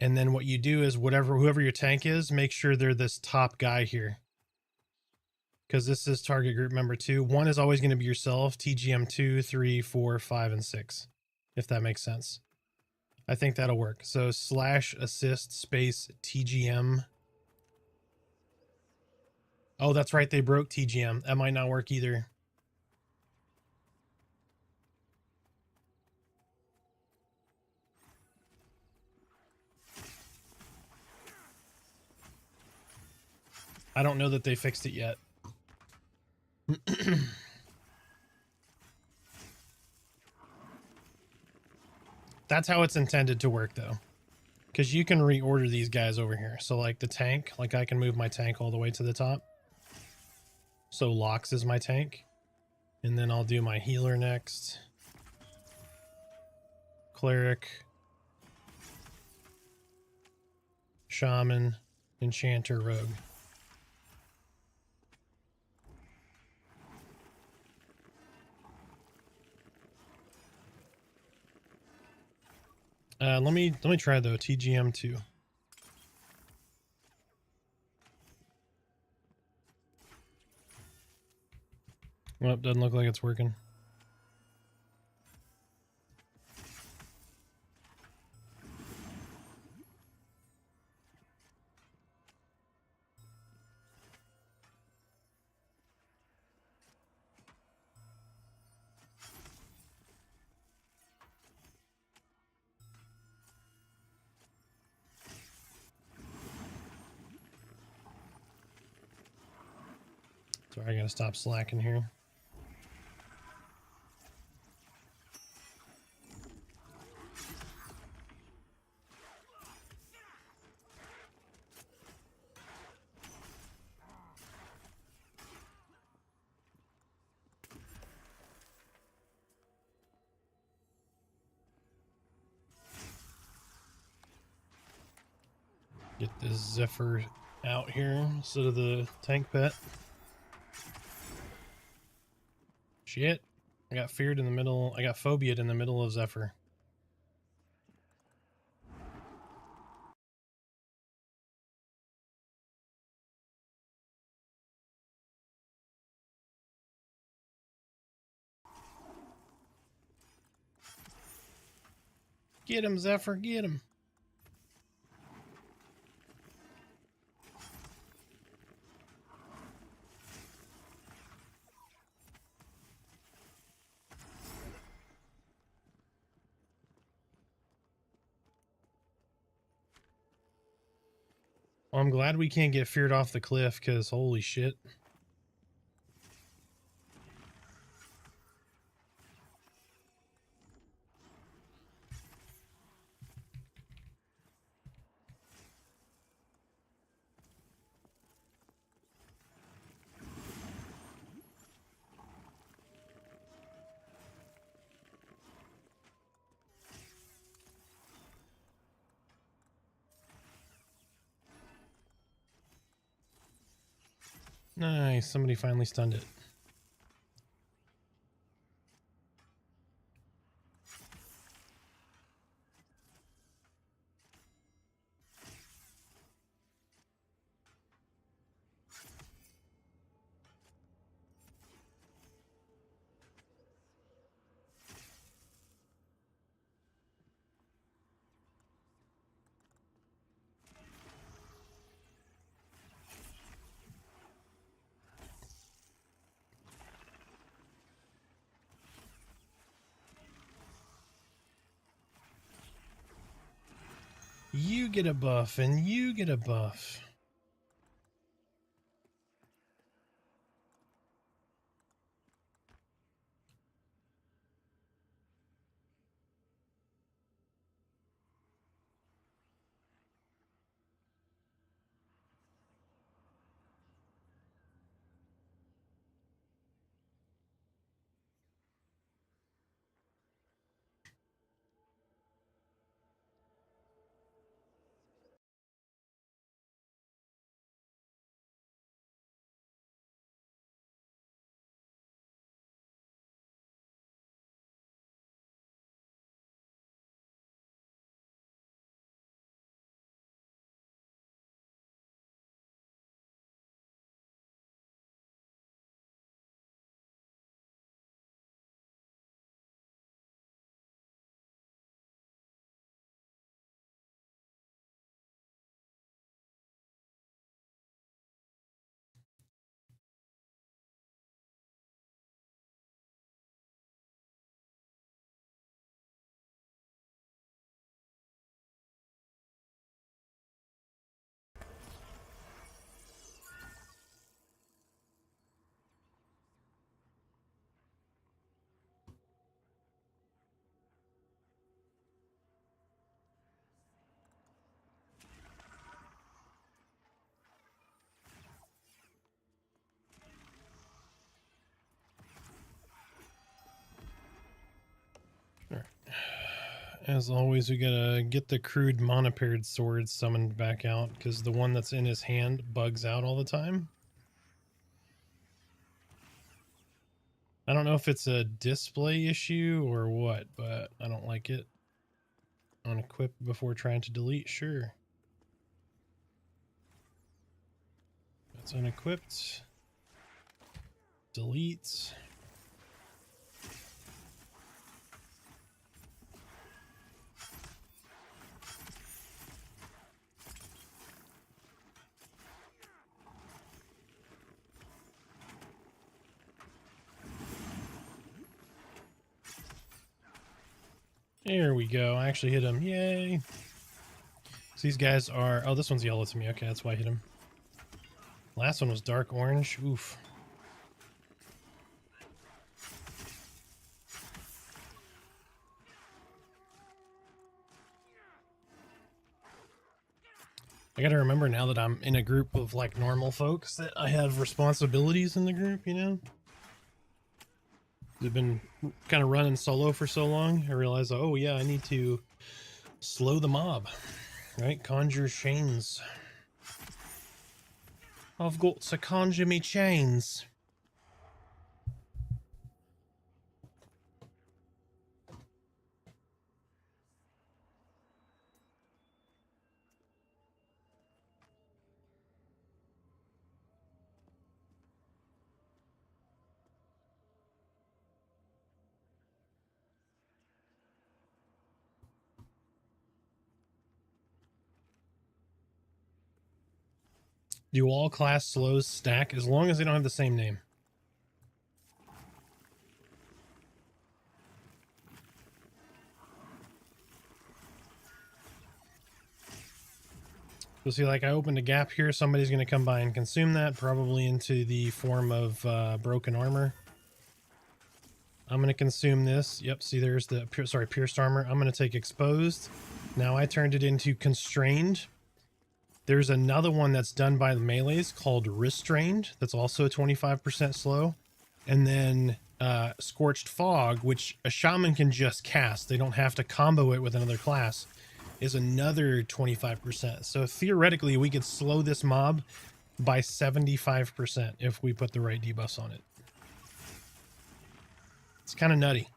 Speaker 2: And then what you do is whoever your tank is, make sure they're this top guy here. Because this is target group member 2. 1 is always going to be yourself, TGM 2, 3, 4, 5, and 6. If that makes sense. I think that'll work. So /assist space TGM. Oh, that's right. They broke TGM. That might not work either. I don't know that they fixed it yet. That's how it's intended to work, though. Because you can reorder these guys over here. So, like the tank, like I can move my tank all the way to the top. So Lox is my tank. And then I'll do my healer next. Cleric. Shaman. Enchanter, Rogue. Let me try though. TGM2. Well, doesn't look like it's working. Sorry, I gotta stop slacking here. Get this Zephyr out here instead of the tank pet. Shit. I got feared in the middle. I got phobiaed in the middle of Zephyr. Get him, Zephyr, get him. Well, I'm glad we can't get feared off the cliff, because holy shit. Nice, somebody finally stunned it. You get a buff, and you get a buff. As always, we gotta get the crude monopaired sword summoned back out because the one that's in his hand bugs out all the time. I don't know if it's a display issue or what, but I don't like it. Unequip before trying to delete, sure. That's unequipped. Delete. There we go. I actually hit him. Yay. So these guys are... Oh, this one's yellow to me. Okay, that's why I hit him. Last one was dark orange. Oof. I gotta remember now that I'm in a group of like normal folks that I have responsibilities in the group, you know? They've been kind of running solo for so long. I realize, oh yeah, I need to slow the mob, right? Conjure chains. I've got to conjure me chains. Do all class slows stack as long as they don't have the same name? So see, like I opened a gap here. Somebody's going to come by and consume that, probably into the form of broken armor. I'm going to consume this. Yep, see there's the, pierced armor. I'm going to take exposed. Now I turned it into constrained. There's another one that's done by the melees called restrained. That's also 25% slow. And then scorched fog, which a shaman can just cast. They don't have to combo it with another class, is another 25%. So theoretically, we could slow this mob by 75% if we put the right debuffs on it. It's kind of nutty.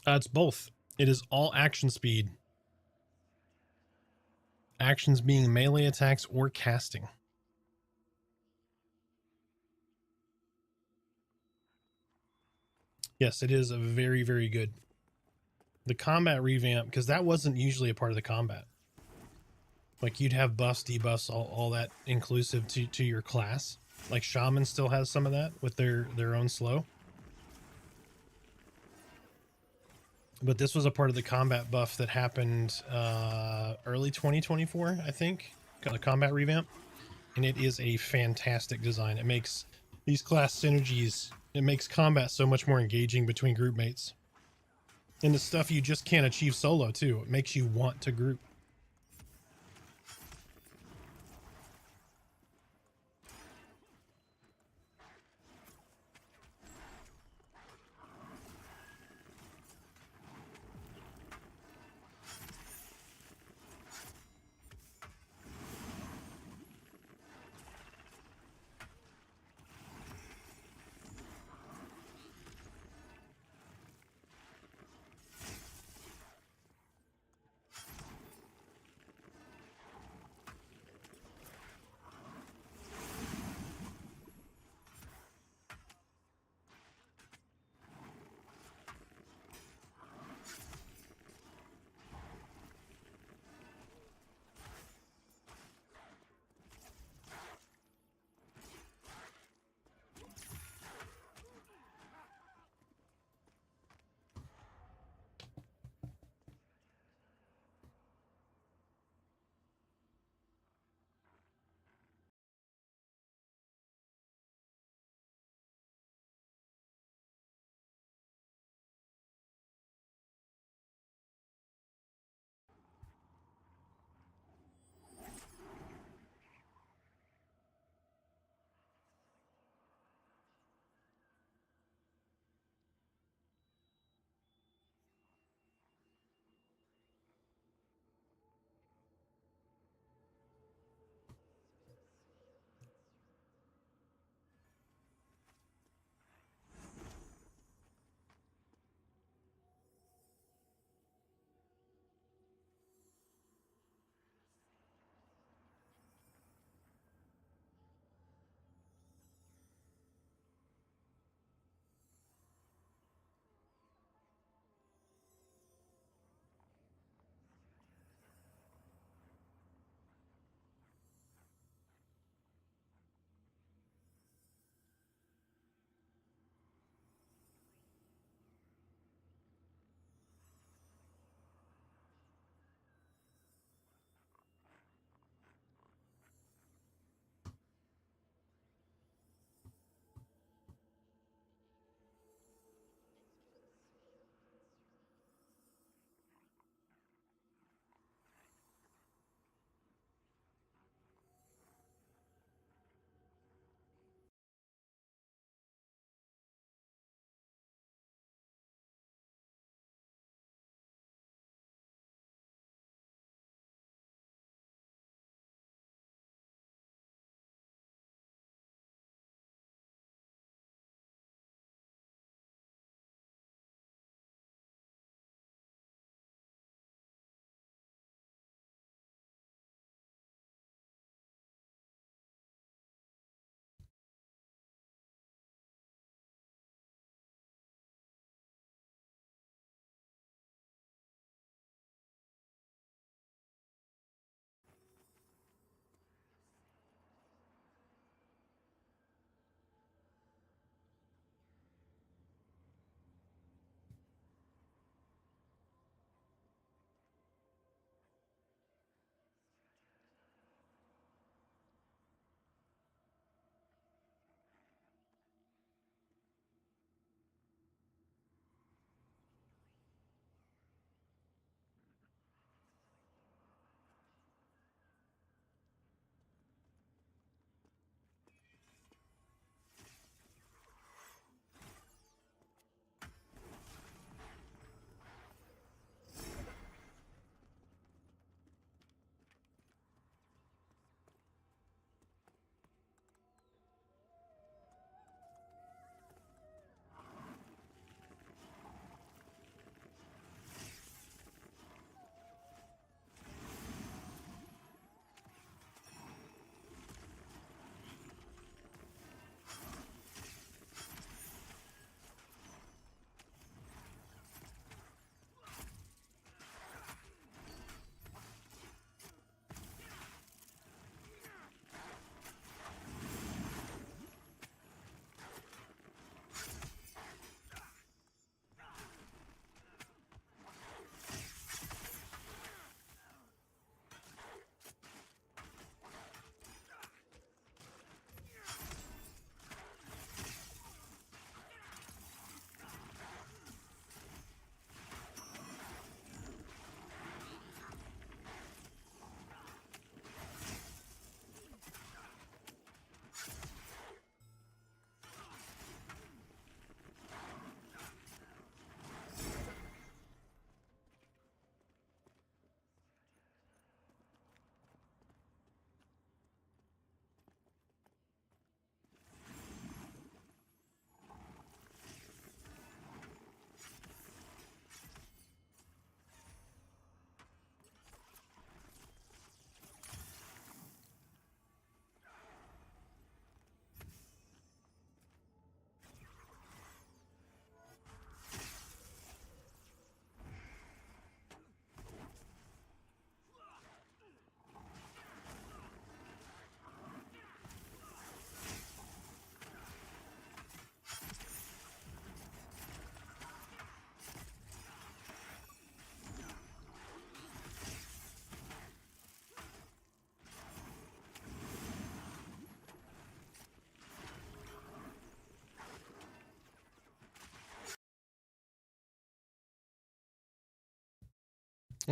Speaker 2: It's both. It is all action speed. Actions being melee attacks or casting. Yes, it is a very, very good. The combat revamp, because that wasn't usually a part of the combat. Like you'd have buffs, debuffs, all that inclusive to your class. Like Shaman still has some of that with their own slow. But this was a part of the combat buff that happened early 2024, I think. Got a combat revamp. And it is a fantastic design. It makes these class synergies, it makes combat so much more engaging between group mates. And the stuff you just can't achieve solo too. It makes you want to group.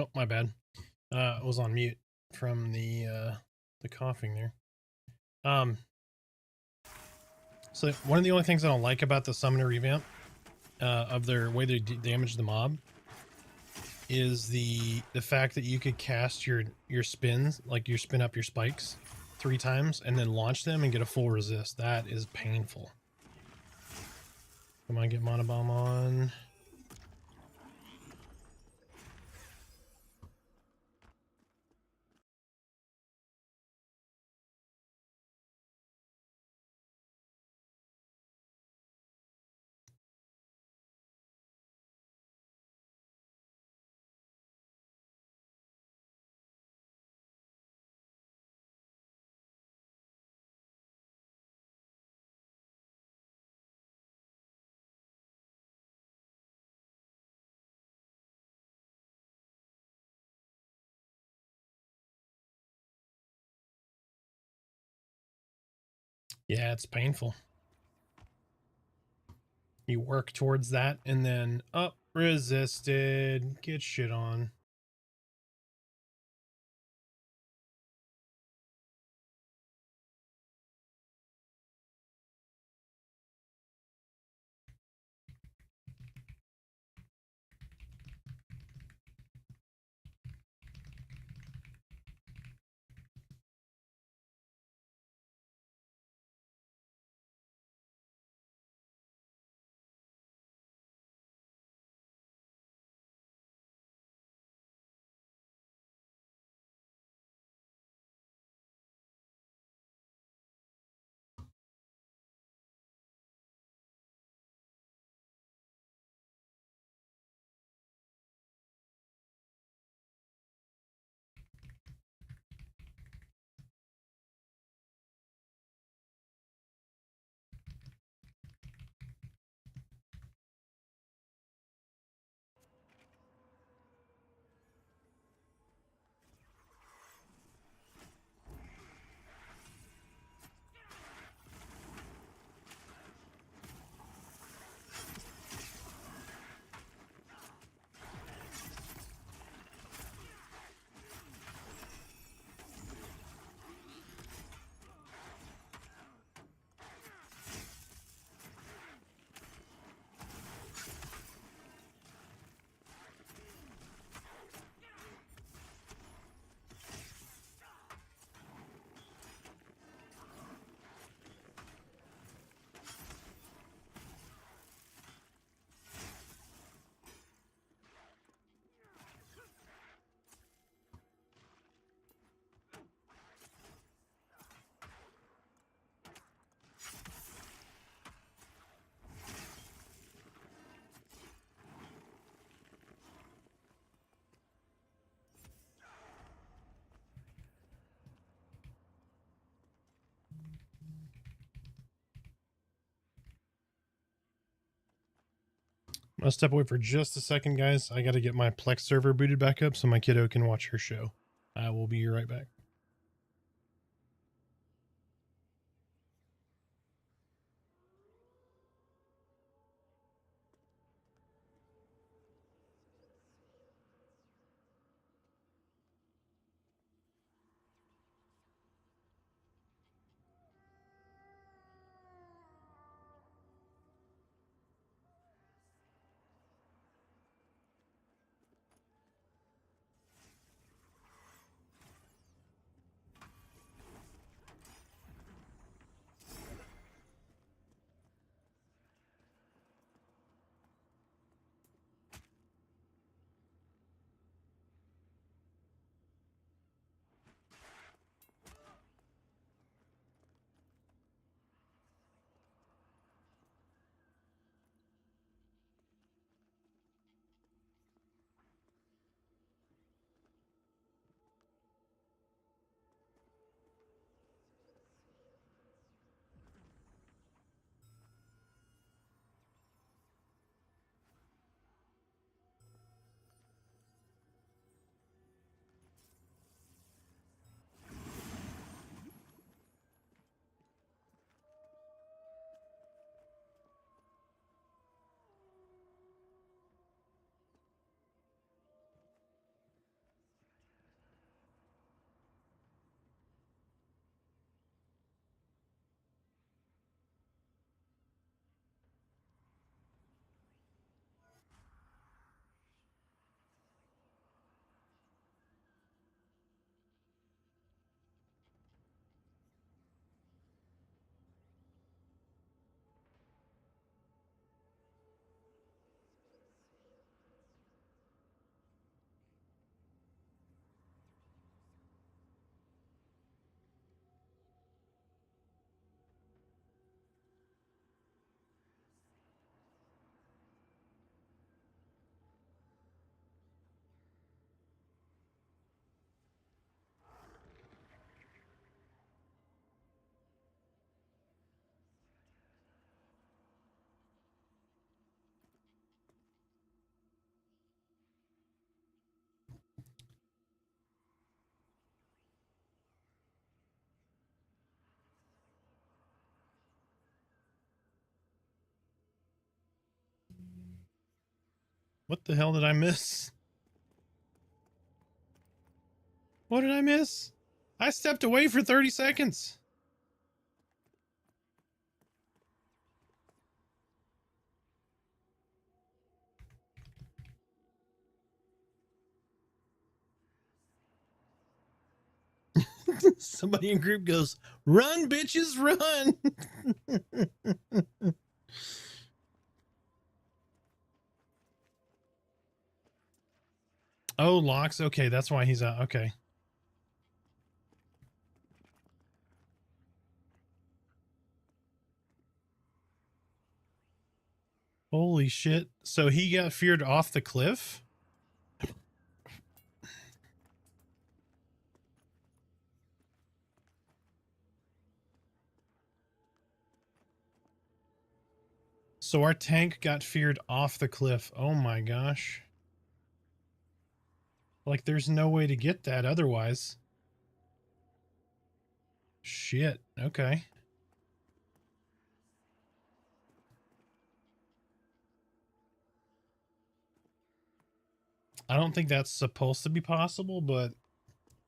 Speaker 2: Oh, my bad. I was on mute from the coughing there. So one of the only things I don't like about the summoner revamp of their way they damage the mob is the fact that you could cast your spins, like you spin up your spikes 3 times and then launch them and get a full resist. That is painful. Come on, get Mana Bomb on. Yeah, it's painful. You work towards that and then up, resisted, get shit on. I'll step away for just a second, guys. I got to get my Plex server booted back up so my kiddo can watch her show. I will be right back. What the hell did I miss? What did I miss? I stepped away for 30 seconds. Somebody in group goes, "Run, bitches, run." Oh, locks. Okay, that's why he's out. Okay. Holy shit. So he got feared off the cliff? So our tank got feared off the cliff. Oh my gosh. Like, there's no way to get that otherwise. Shit. Okay. I don't think that's supposed to be possible, but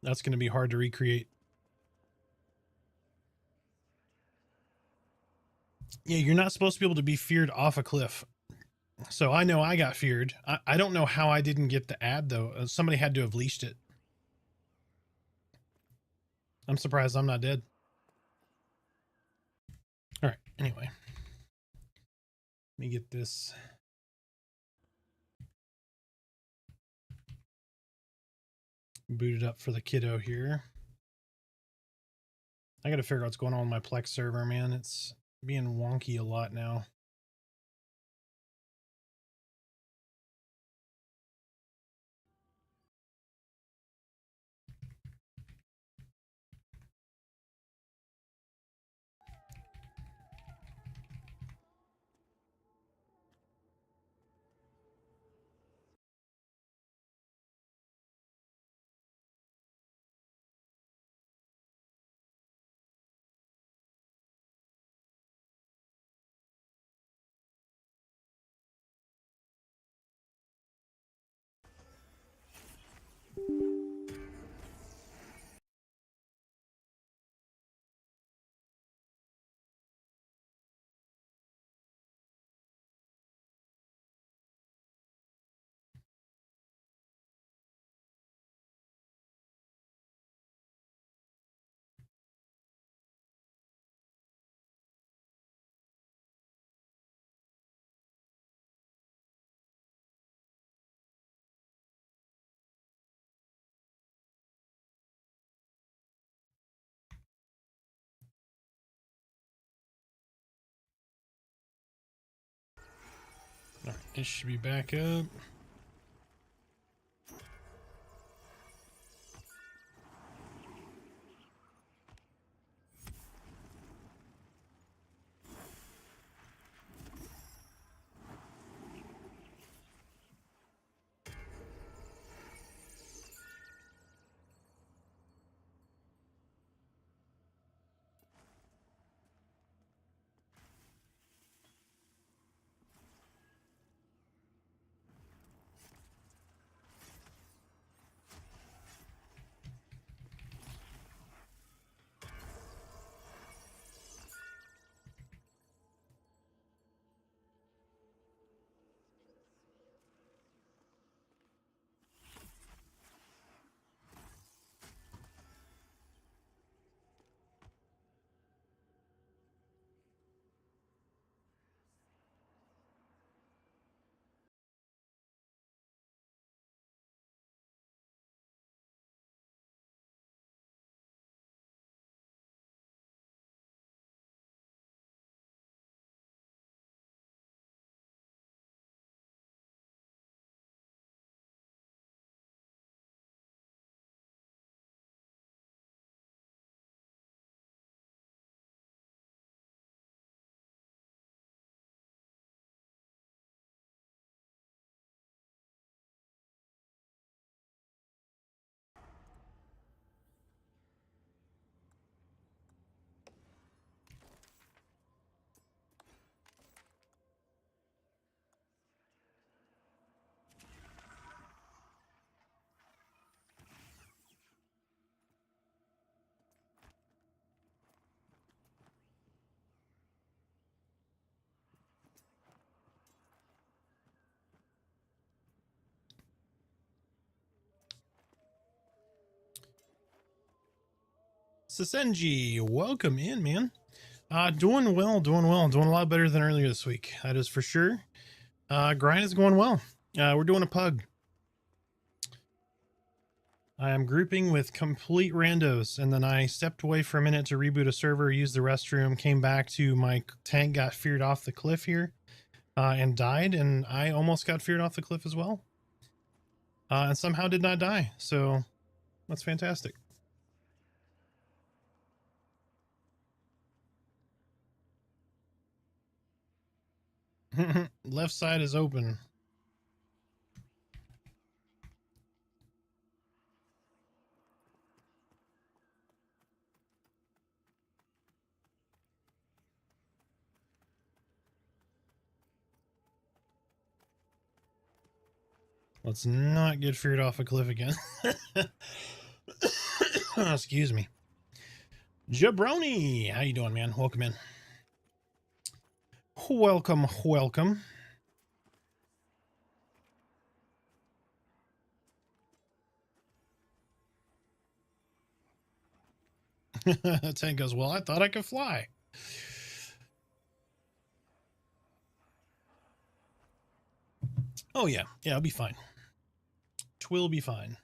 Speaker 2: that's going to be hard to recreate. Yeah, you're not supposed to be able to be feared off a cliff. So I know I got feared. I don't know how I didn't get the ad, though. Somebody had to have leashed it. I'm surprised I'm not dead. All right, anyway. Let me get this. Booted up for the kiddo here. I got to figure out what's going on with my Plex server, man. It's being wonky a lot now. All right, this should be back up. Sasenji, welcome in, man. Doing well, doing a lot better than earlier this week. That is for sure. Grind is going well. We're doing a pug. I am grouping with complete randos, and then I stepped away for a minute to reboot a server, use the restroom, came back to my tank, got feared off the cliff here, and died, and I almost got feared off the cliff as well. And somehow did not die, so that's fantastic. Left side is open. Let's not get feared off a cliff again. Excuse me. Jabroni, how you doing, man? Welcome in. Welcome, welcome. Tank goes, well, I thought I could fly. Oh, yeah. Yeah, I'll be fine. Twill be fine.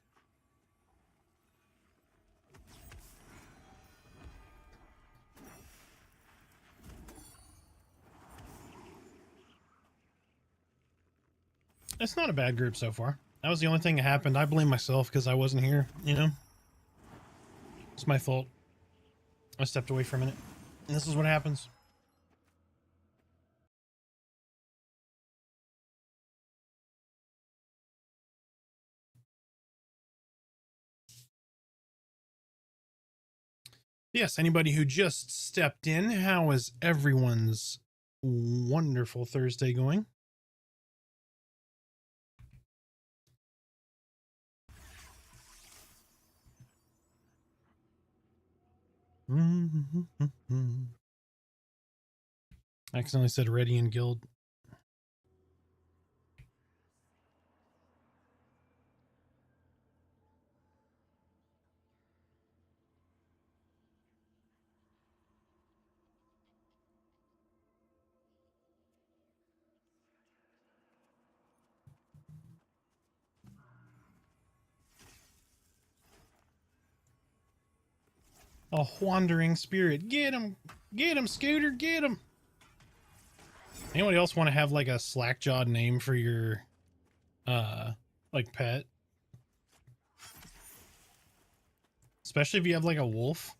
Speaker 2: It's not a bad group so far. That was the only thing that happened. I blame myself because I wasn't here, you know? It's my fault. I stepped away for a minute. And this is what happens. Yes, anybody who just stepped in, how is everyone's wonderful Thursday going? I accidentally said ready in guild. A wandering spirit. Get him! Get him, Scooter! Get him! Anybody else want to have like a slack-jawed name for your, like pet? Especially if you have like a wolf.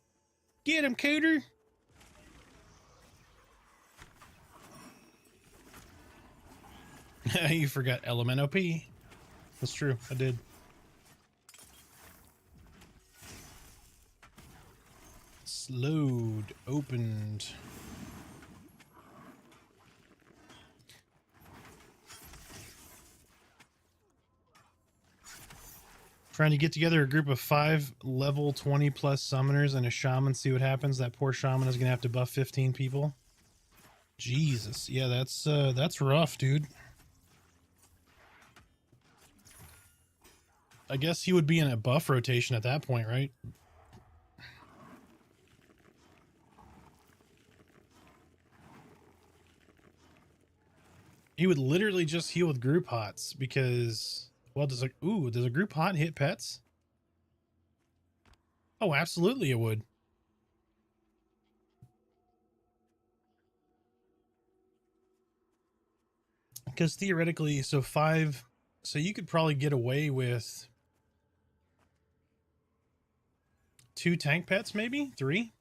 Speaker 2: Get him, Cooter! You forgot LMNOP. That's true, I did. Slowed, opened. Trying to get together a group of 5 level 20 plus summoners and a shaman, see what happens. That poor shaman is gonna have to buff 15 people. Jesus, yeah, that's rough, dude. I guess he would be in a buff rotation at that point, right? He would literally just heal with group hots because, well, does a group hot hit pets? Oh, absolutely it would. Because theoretically, so you could probably get away with 2 tank pets, maybe 3,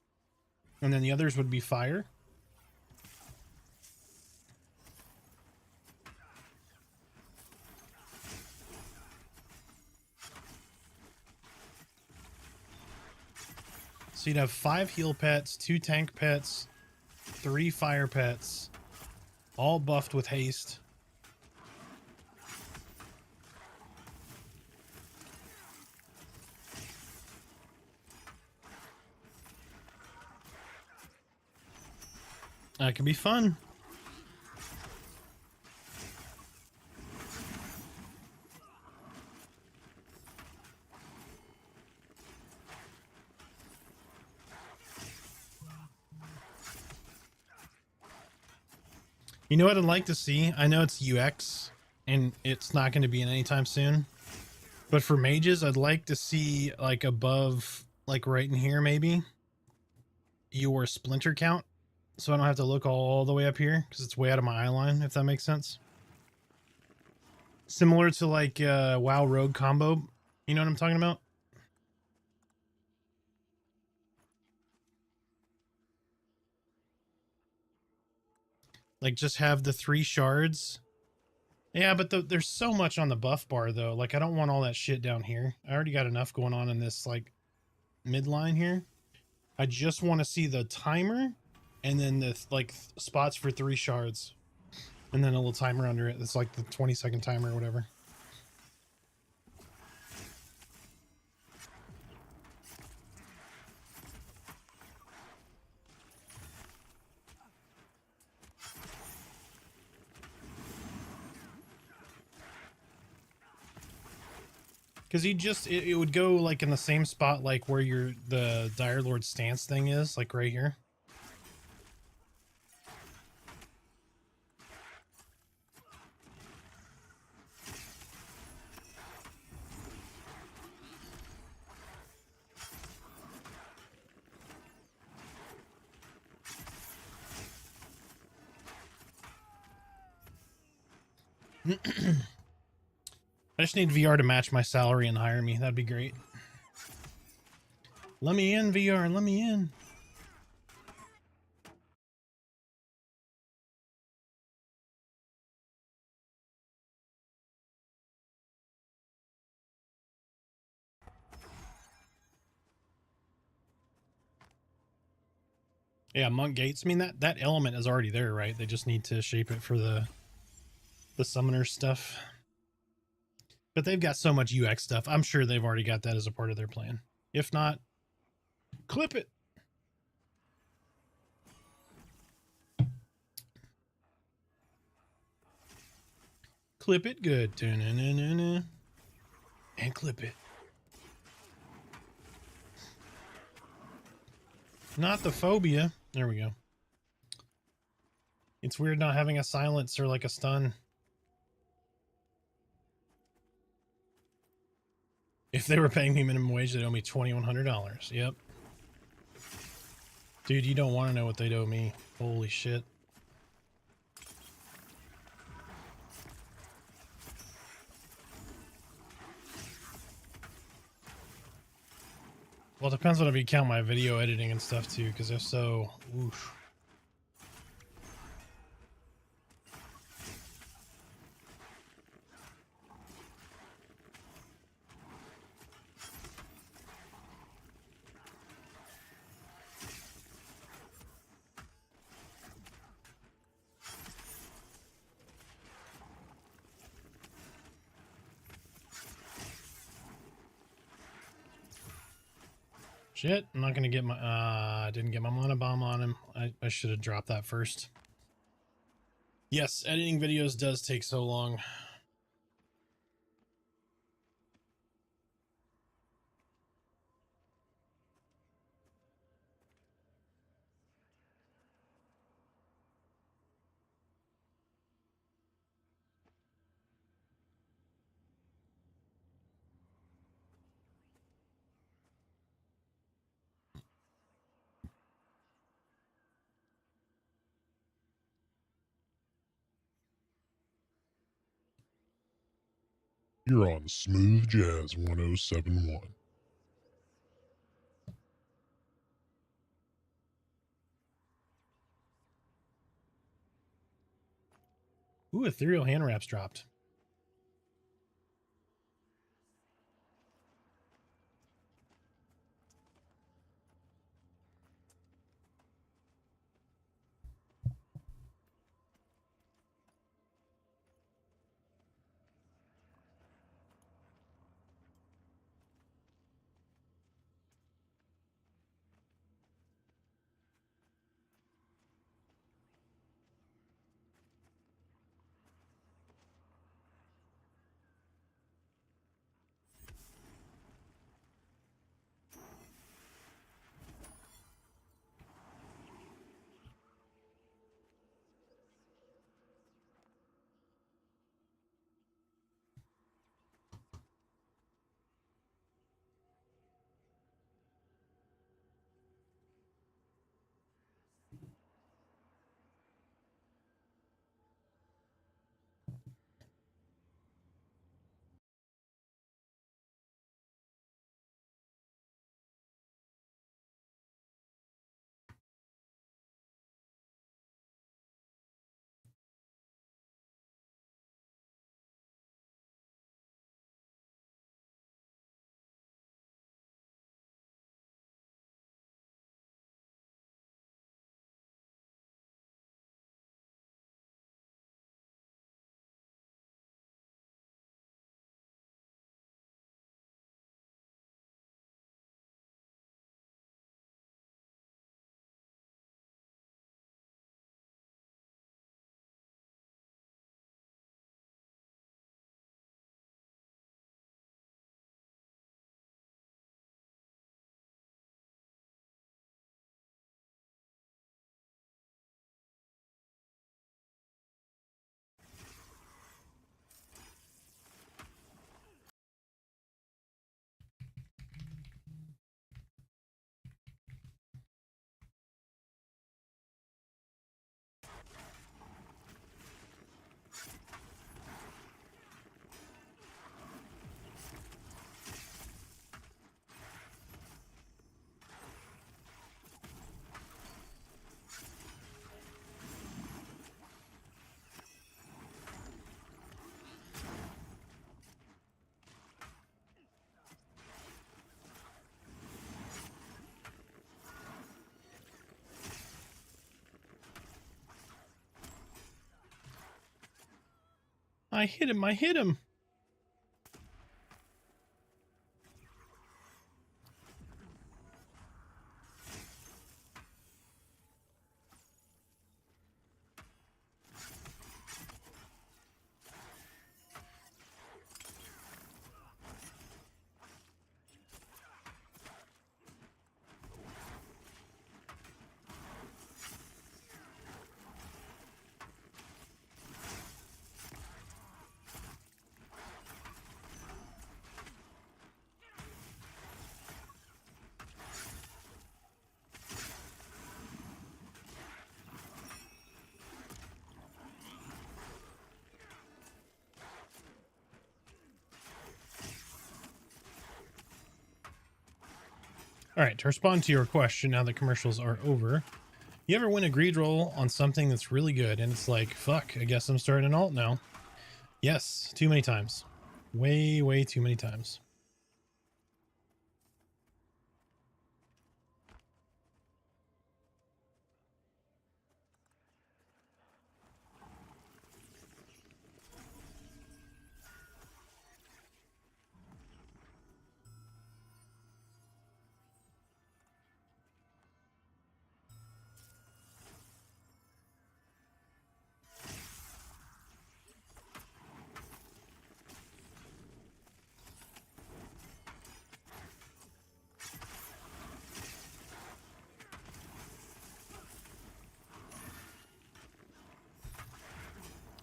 Speaker 2: and then the others would be fire. So you'd have 5 heal pets, 2 tank pets, 3 fire pets, all buffed with haste. That could be fun. You know what I'd like to see? I know it's UX and it's not going to be in anytime soon, but for mages, I'd like to see like above, like right in here, maybe your splinter count. So I don't have to look all the way up here because it's way out of my eye line, if that makes sense. Similar to like WoW Rogue combo. You know what I'm talking about? Like just have the 3 shards. Yeah, but there's so much on the buff bar though. Like I don't want all that shit down here. I already got enough going on in this like midline here. I just want to see the timer and then the like spots for 3 shards. And then a little timer under it. It's like the 20-second timer or whatever. Because you just, it would go like in the same spot like where the Dire Lord stance thing is, like right here. I just need VR to match my salary and hire me. That'd be great. Let me in, VR. Let me in. Yeah, Monk Gates. I mean, that element is already there, right? They just need to shape it for the summoner stuff. But they've got so much UX stuff. I'm sure they've already got that as a part of their plan. If not, clip it. Clip it good. And clip it. Not the phobia. There we go. It's weird not having a silence or like a stun. If they were paying me minimum wage, they'd owe me $2,100. Yep. Dude, you don't want to know what they'd owe me. Holy shit. Well, it depends on if you count my video editing and stuff too, because if so, oof. Shit, I'm not gonna get my, I didn't get my mana bomb on him. I should have dropped that first. Yes, editing videos does take so long.
Speaker 3: You're on Smooth Jazz 1071.
Speaker 2: Ooh, ethereal hand wraps dropped. I hit him. I hit him. All right, to respond to your question now that commercials are over, you ever win a greed roll on something that's really good and it's like, fuck, I guess I'm starting an alt now? Yes, too many times. Way, way too many times.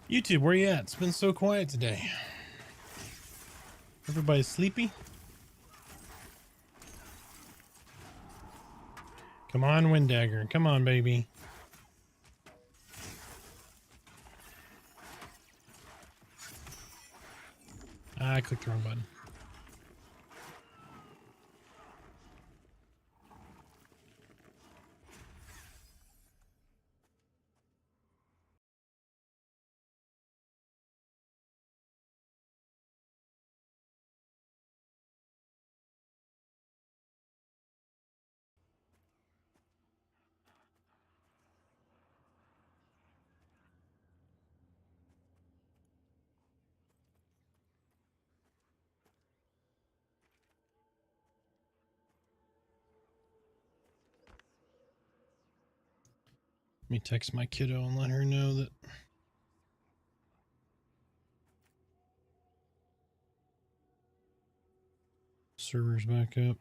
Speaker 2: YouTube, where you at? It's been so quiet today. Everybody's sleepy? Come on, Windagger. Come on, baby. I clicked the wrong button. Let me text my kiddo and let her know that server's back up.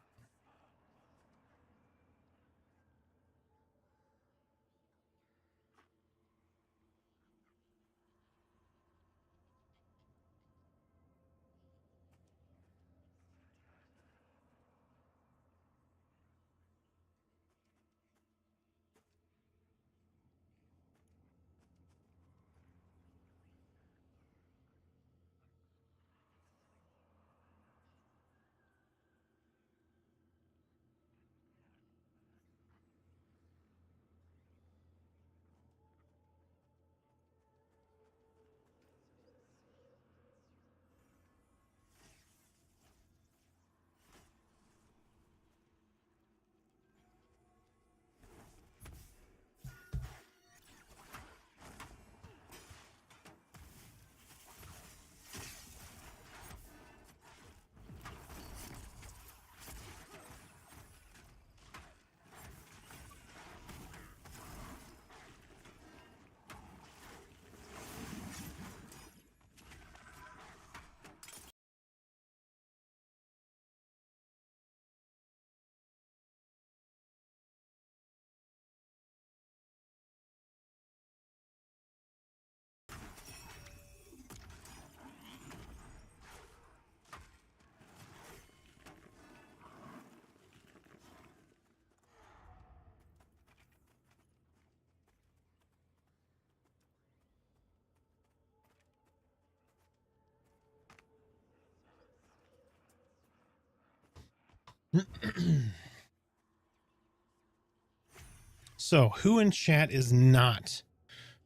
Speaker 2: So, who in chat is not,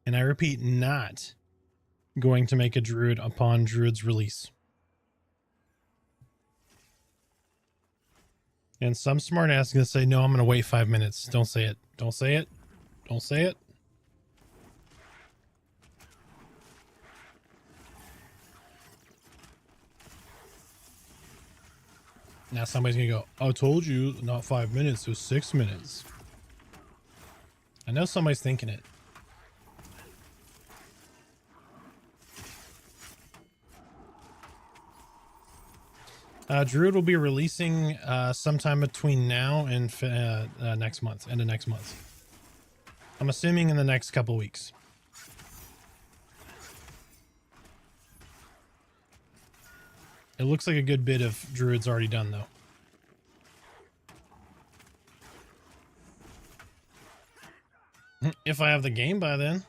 Speaker 2: and I repeat, not going to make a druid upon druid's release? And some smart ass is going to say, no, I'm going to wait 5 minutes. Don't say it. Don't say it. Don't say it. Now somebody's gonna go, I told you not 5 minutes, it was 6 minutes. I know somebody's thinking it. Druid will be releasing sometime between now and next month, end of next month. I'm assuming in the next couple weeks. It looks like a good bit of Druid's already done, though. If I have the game by then,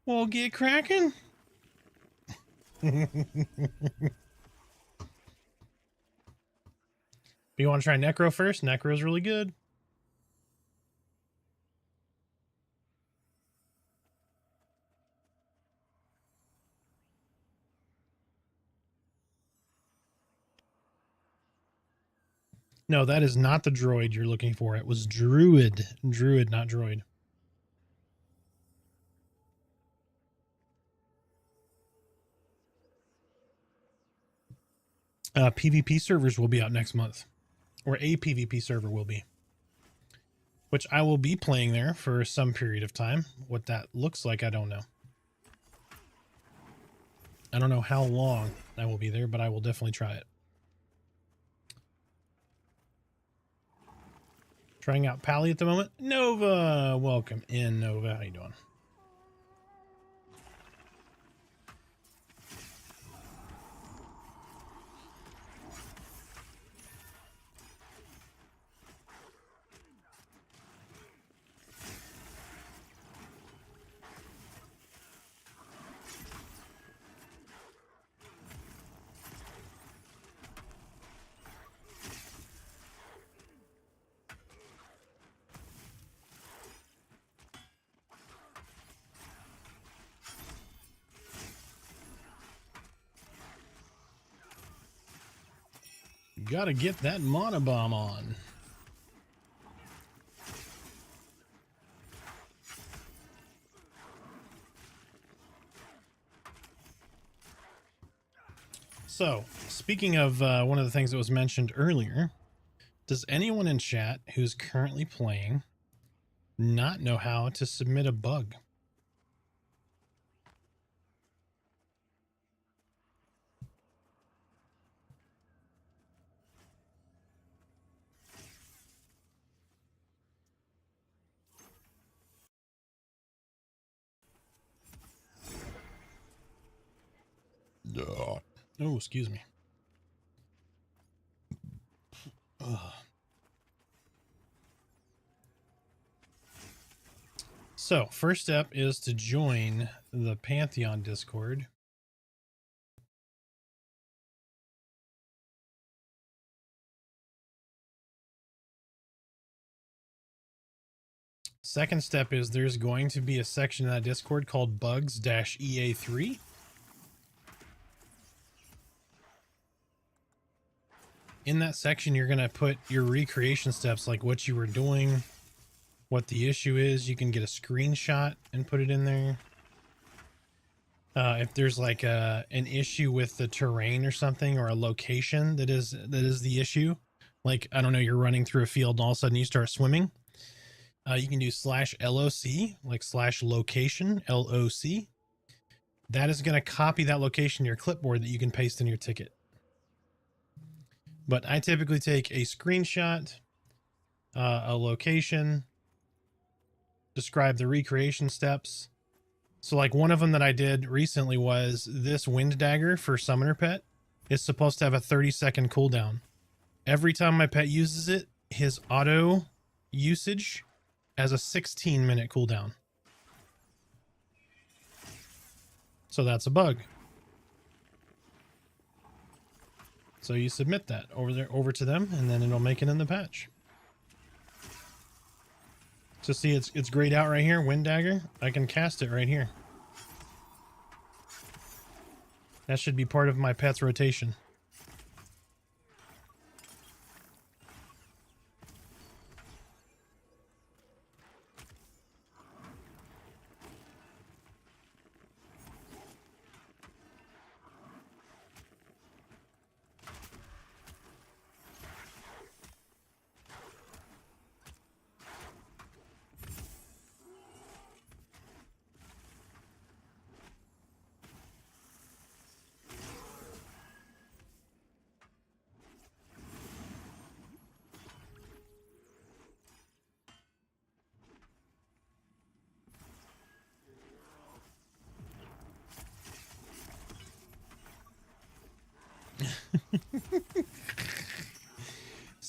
Speaker 2: we'll get cracking. You want to try Necro first? Necro's really good. No, that is not the droid you're looking for. It was Druid. Druid, not droid. PvP servers will be out next month. Or a PvP server will be. Which I will be playing there for some period of time. What that looks like, I don't know. I don't know how long I will be there, but I will definitely try it. Trying out Pally at the moment. Nova, welcome in, Nova. How you doing? Gotta get that monobomb on. So, speaking of one of the things that was mentioned earlier, does anyone in chat who's currently playing not know how to submit a bug?
Speaker 3: Yeah.
Speaker 2: Oh, excuse me. Ugh. So, first step is to join the Pantheon Discord. Second step is there's going to be a section in that Discord called bugs-EA3. In that section, you're going to put your recreation steps, like what you were doing, what the issue is. You can get a screenshot and put it in there. If there's like an issue with the terrain or something, or a location that is the issue, like, I don't know, you're running through a field and all of a sudden you start swimming, you can do /LOC, like /location, LOC. That is going to copy that location to your clipboard that you can paste in your ticket. But I typically take a screenshot, a location, describe the recreation steps. So like one of them that I did recently was this wind dagger for summoner pet is supposed to have a 30-second cooldown. Every time my pet uses it, his auto usage has a 16-minute cooldown. So that's a bug. So you submit that over to them, and then it'll make it in the patch. So see, it's grayed out right here, wind dagger. I can cast it right here. That should be part of my pet's rotation.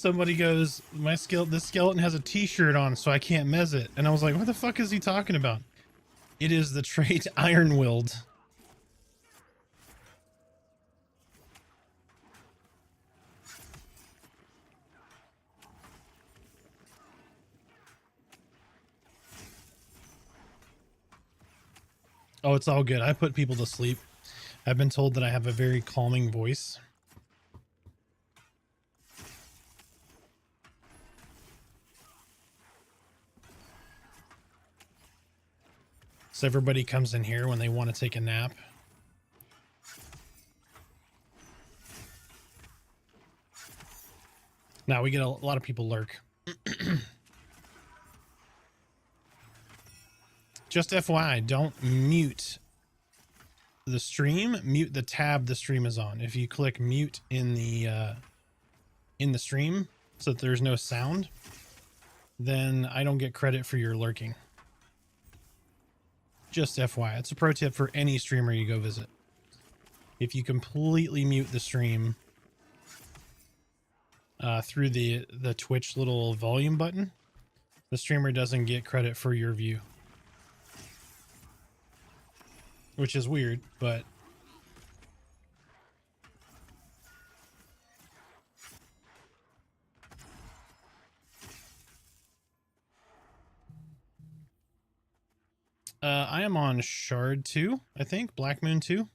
Speaker 2: somebody goes, this skeleton has a t-shirt on, so I can't mez it. And I was like, what the fuck is he talking about? It is the trait Iron Willed. Oh, it's all good. I put people to sleep. I've been told that I have a very calming voice. So everybody comes in here when they want to take a nap. Now we get a lot of people lurk. Just FYI, don't mute the stream. Mute the tab the stream is on. If you click mute in the stream so that there's no sound, then I don't get credit for your lurking. Just FYI, it's a pro tip for any streamer you go visit. If you completely mute the stream through the Twitch little volume button, the streamer doesn't get credit for your view. Which is weird, but I am on Shard 2, I think. Blackmoon 2.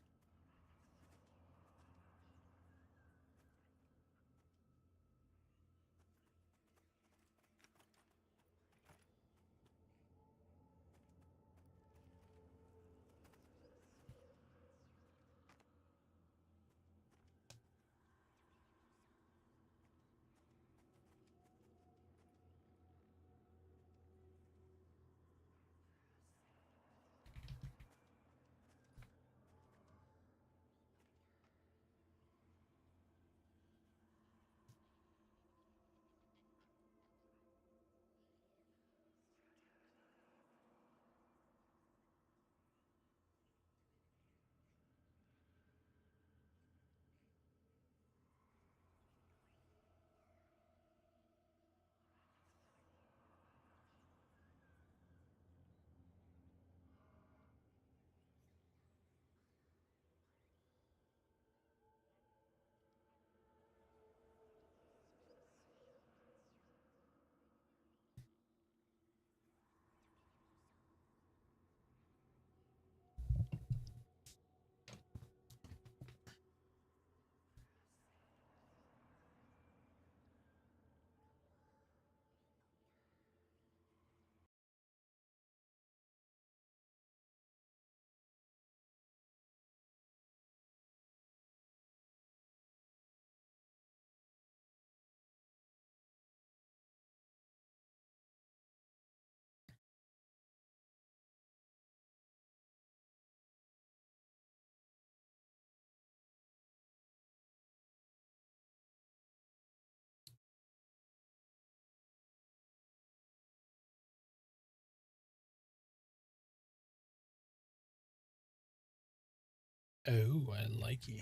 Speaker 2: Oh, I like you.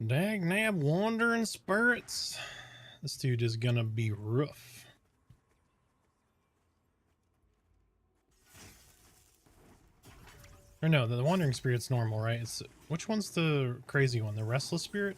Speaker 2: Dag nab wandering spirits. This dude is gonna be rough. Or no, the wandering spirit's normal, right? It's which one's the crazy one? The restless spirit?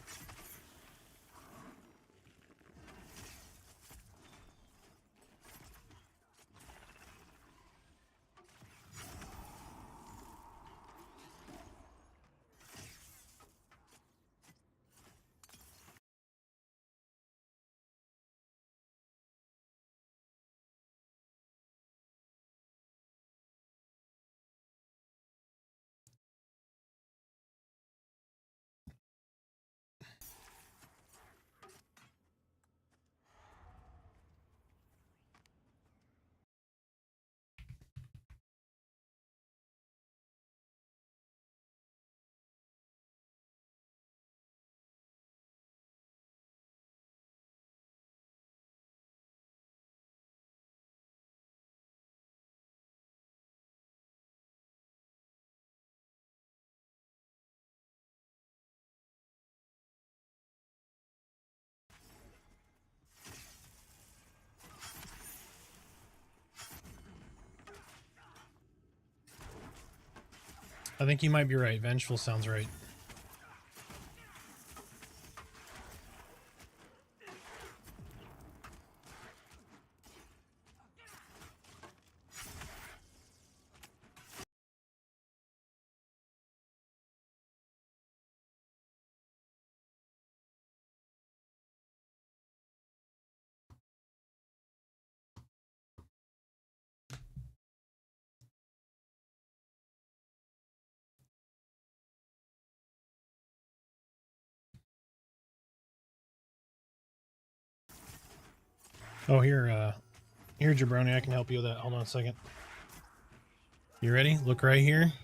Speaker 2: I think you might be right. Vengeful sounds right. Oh, here, Jabroni, I can help you with that. Hold on a second. You ready? Look right here.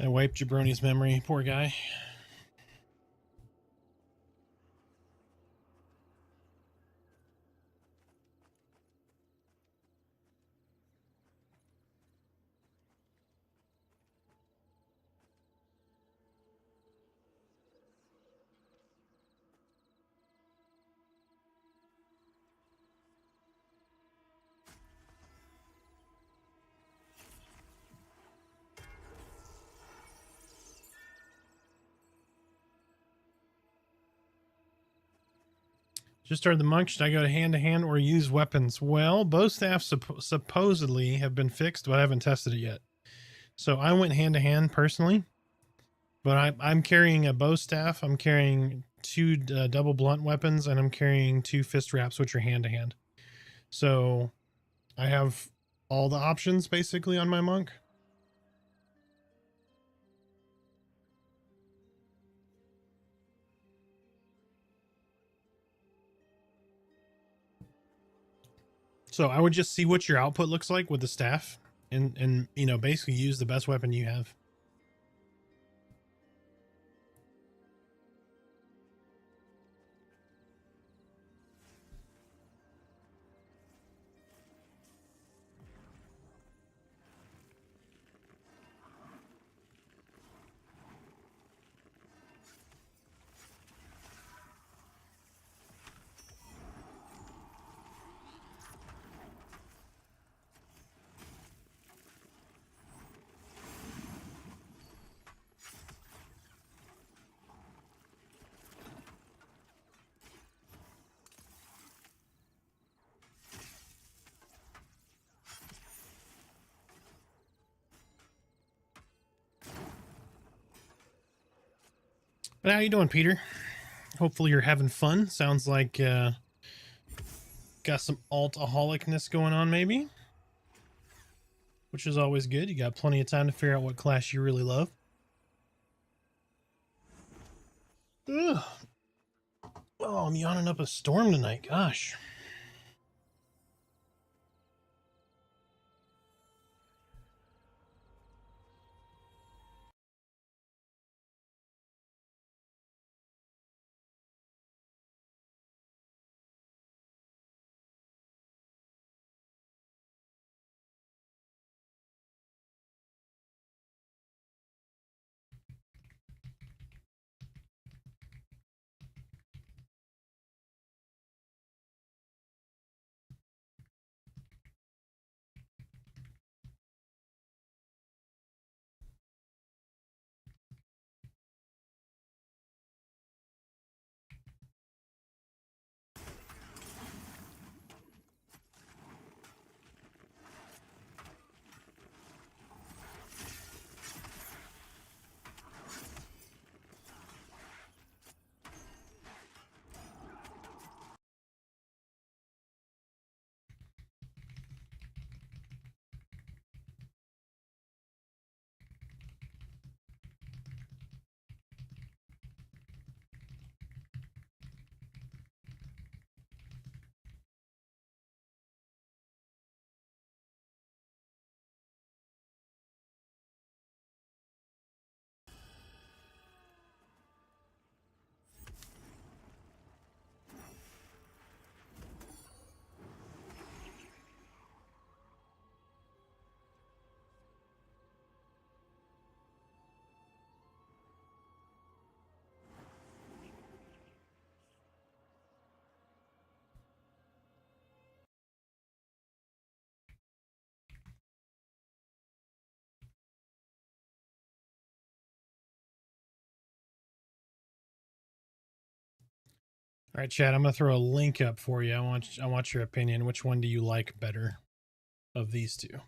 Speaker 2: I wiped Jabroni's memory. Poor guy. Just started the monk. Should I go to hand or use weapons? Well, bow staffs supposedly have been fixed, but I haven't tested it yet. So I went hand to hand personally, but I'm carrying a bow staff. I'm carrying 2 double blunt weapons, and I'm carrying 2 fist wraps, which are hand to hand. So I have all the options basically on my monk. So I would just see what your output looks like with the staff and you know, basically use the best weapon you have. But how you doing, Peter? Hopefully you're having fun. Sounds like got some altaholicness going on, maybe, which is always good. You got plenty of time to figure out what class you really love. Ugh. Oh, I'm yawning up a storm tonight. Gosh. All right, Chad, I'm gonna throw a link up for you. I want your opinion. Which one do you like better of these two?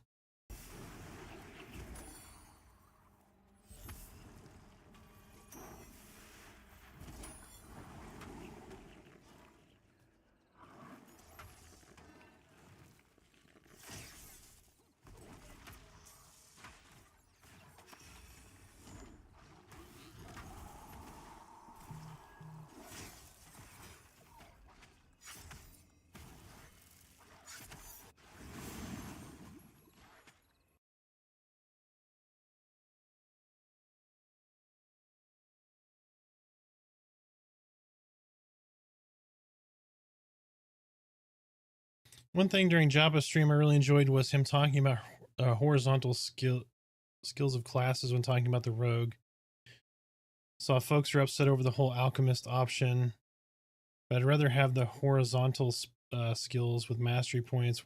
Speaker 2: One thing during Jabba's stream I really enjoyed was him talking about horizontal skills of classes when talking about the rogue. Saw folks are upset over the whole alchemist option, but I'd rather have the horizontal skills with mastery points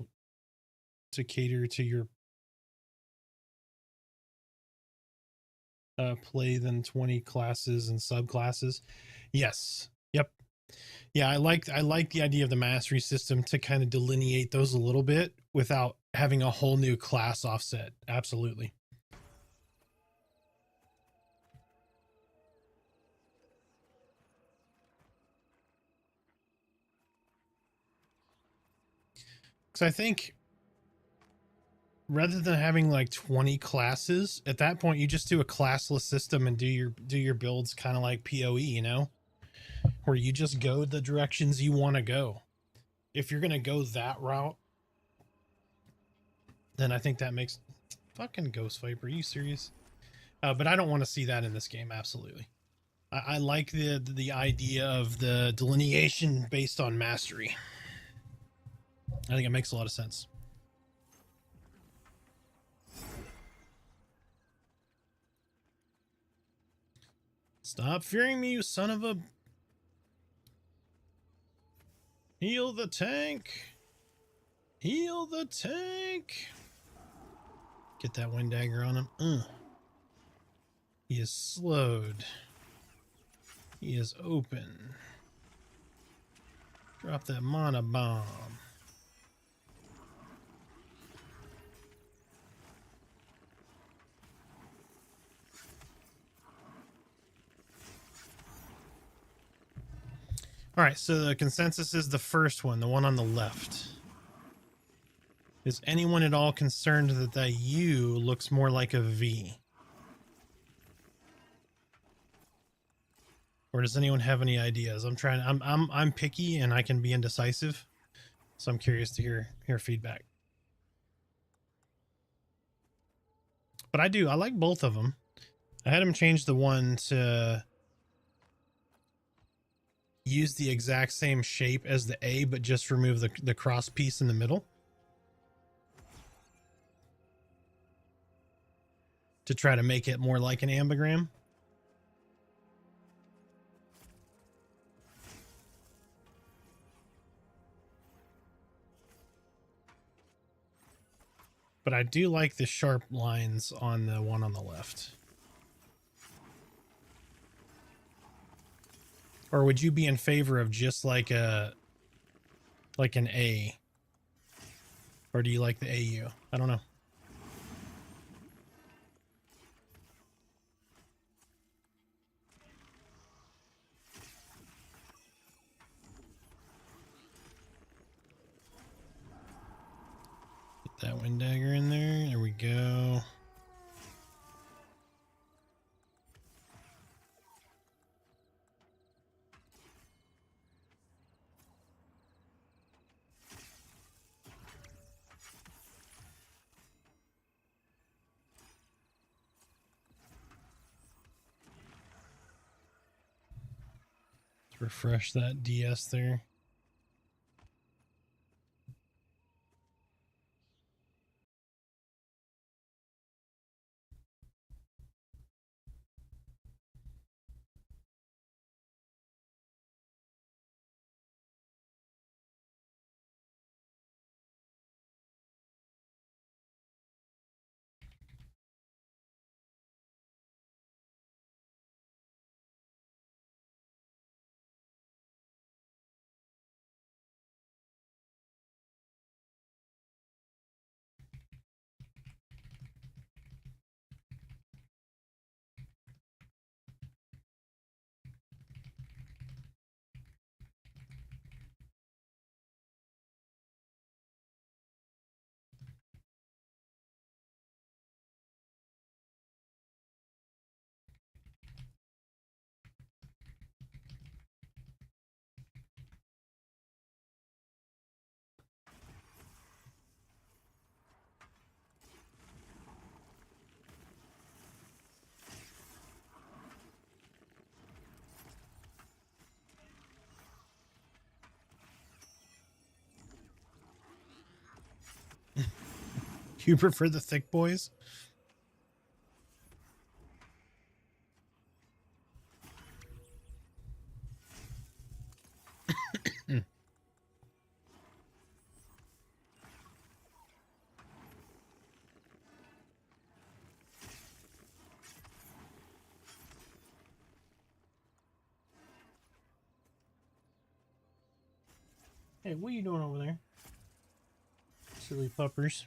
Speaker 2: to cater to your play than 20 classes and subclasses. Yes. Yep. Yeah, I like the idea of the mastery system to kind of delineate those a little bit without having a whole new class offset. Absolutely. Because I think rather than having like 20 classes, at that point you just do a classless system and do your builds kind of like PoE, you know, where you just go the directions you want to go. If you're gonna go that route, then I think that makes fucking Ghost Viper. Are you serious? But I don't want to see that in this game. Absolutely. I like the idea of the delineation based on mastery. I think it makes a lot of sense. Stop fearing me, you son of a... Heal the tank. Heal the tank. Get that wind dagger on him. He is slowed. He is open. Drop that mana bomb. All right, so the consensus is the first one, the one on the left. Is anyone at all concerned that that U looks more like a V? Or does anyone have any ideas? I'm picky and I can be indecisive. So I'm curious to hear feedback. But I like both of them. I had him change the one to use the exact same shape as the A, but just remove the cross piece in the middle. To try to make it more like an ambigram. But I do like the sharp lines on the one on the left. Or would you be in favor of just like an A? Or do you like the AU? I don't know. Put that wind dagger in there. There we go. Let's refresh that DS there. You prefer the thick boys? Hey, what are you doing over there? Silly puppers.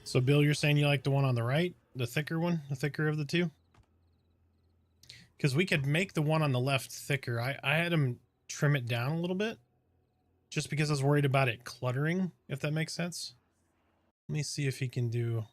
Speaker 2: So, Bill, you're saying you like the one on the right, the thicker one, the thicker of the two? Because we could make the one on the left thicker. I had him trim it down a little bit just because I was worried about it cluttering, if that makes sense. Let me see if he can do...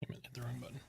Speaker 2: I hit the wrong button.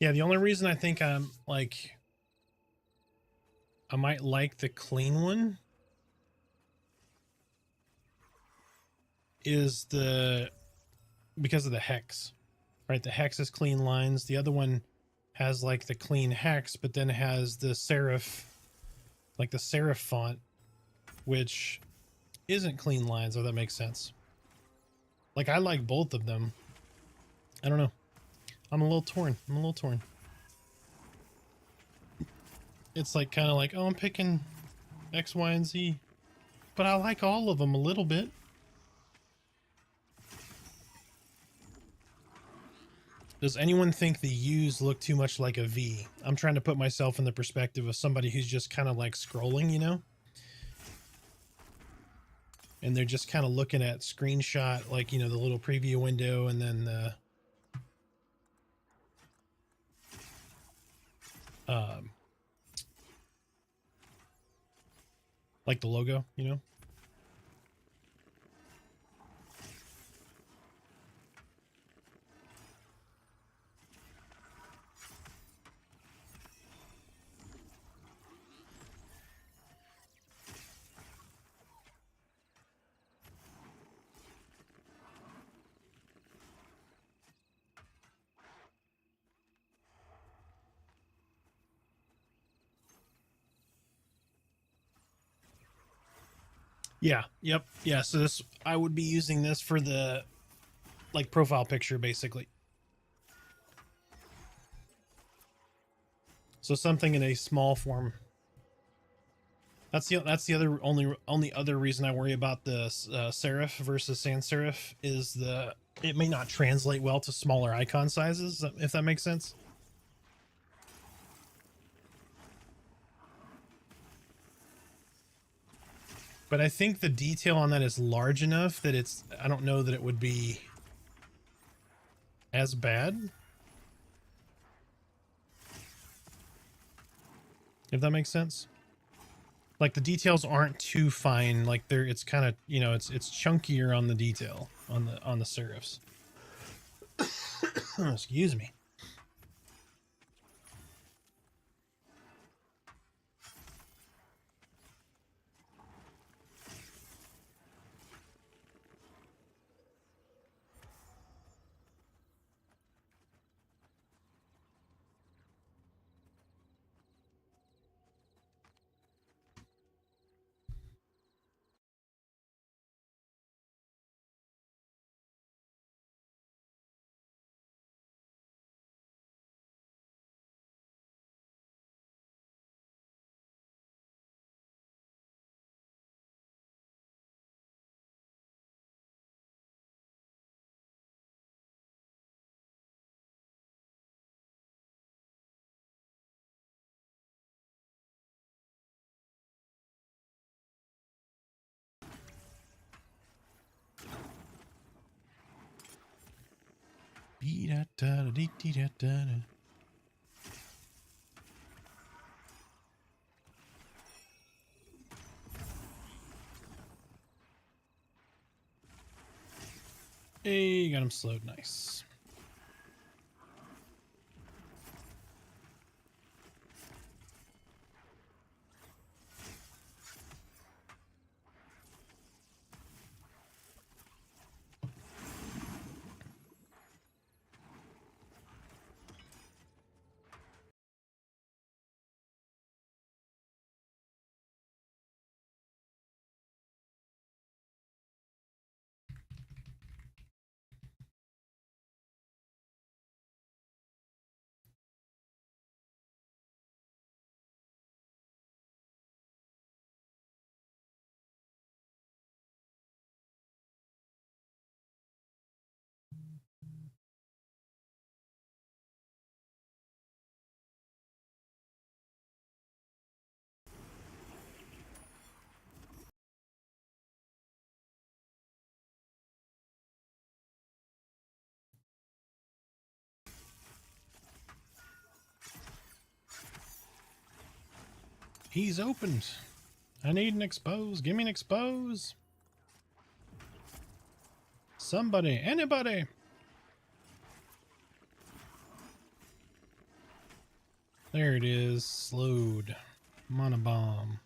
Speaker 2: Yeah, the only reason I think I might like the clean one is because of the hex, right? The hex is clean lines. The other one has like the clean hex, but then has the serif, like the serif font, which isn't clean lines, if that makes sense. Like, I like both of them. I don't know. I'm a little torn. It's like kind of like, oh, I'm picking X, Y, and Z, but I like all of them a little bit. Does anyone think the U's look too much like a V? I'm trying to put myself in the perspective of somebody who's just kind of like scrolling, you know? and they're just kind of looking at screenshot, like, you know, the little preview window, and then the like the logo, you know. Yeah, yep, yeah. So this, I would be using this for the like profile picture, basically. So something in a small form. That's the other only other reason I worry about the serif versus sans serif is it may not translate well to smaller icon sizes, if that makes sense. But I think the detail on that is large enough that I don't know that it would be as bad. If that makes sense. Like the details aren't too fine. Like it's kind of, you know, it's chunkier on the detail on the serifs. Excuse me. Hey, got him slowed. Nice. He's opened. I need an expose. Give me an expose. Somebody, anybody. There it is. Slowed. Monobomb.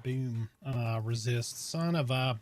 Speaker 2: Boom. Resist. Son of a...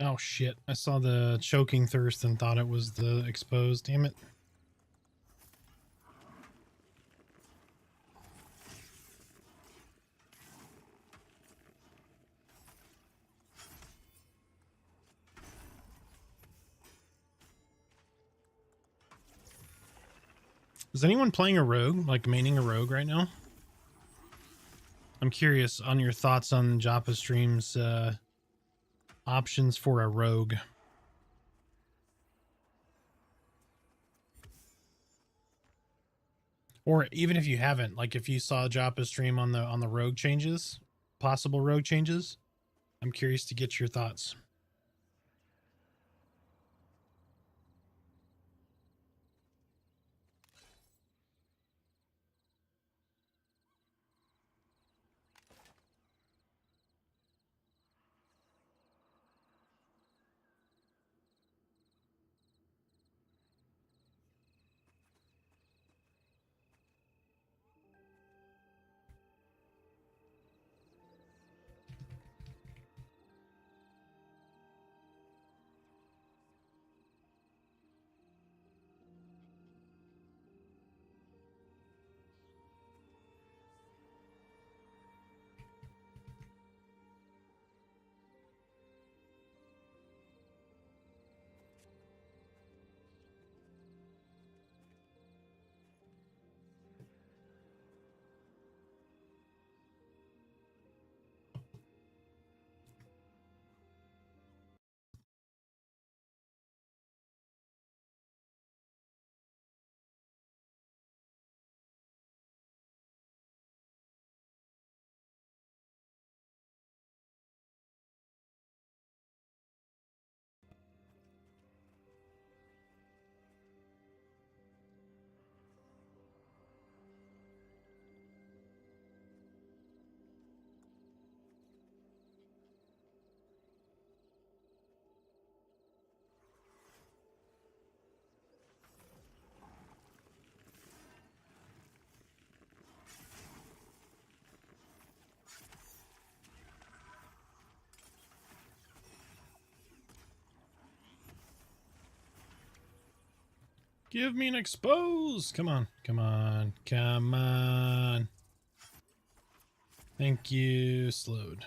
Speaker 2: Oh shit, I saw the choking thirst and thought it was the exposed. Damn it. Is anyone playing a rogue, like maining a rogue right now? I'm curious on your thoughts on Joppa Stream's options for a rogue. Or even if you haven't, like if you saw Joppa Stream on the rogue changes, possible rogue changes, I'm curious to get your thoughts. Give me an expose. Come on, come on, come on. Thank you, slowed.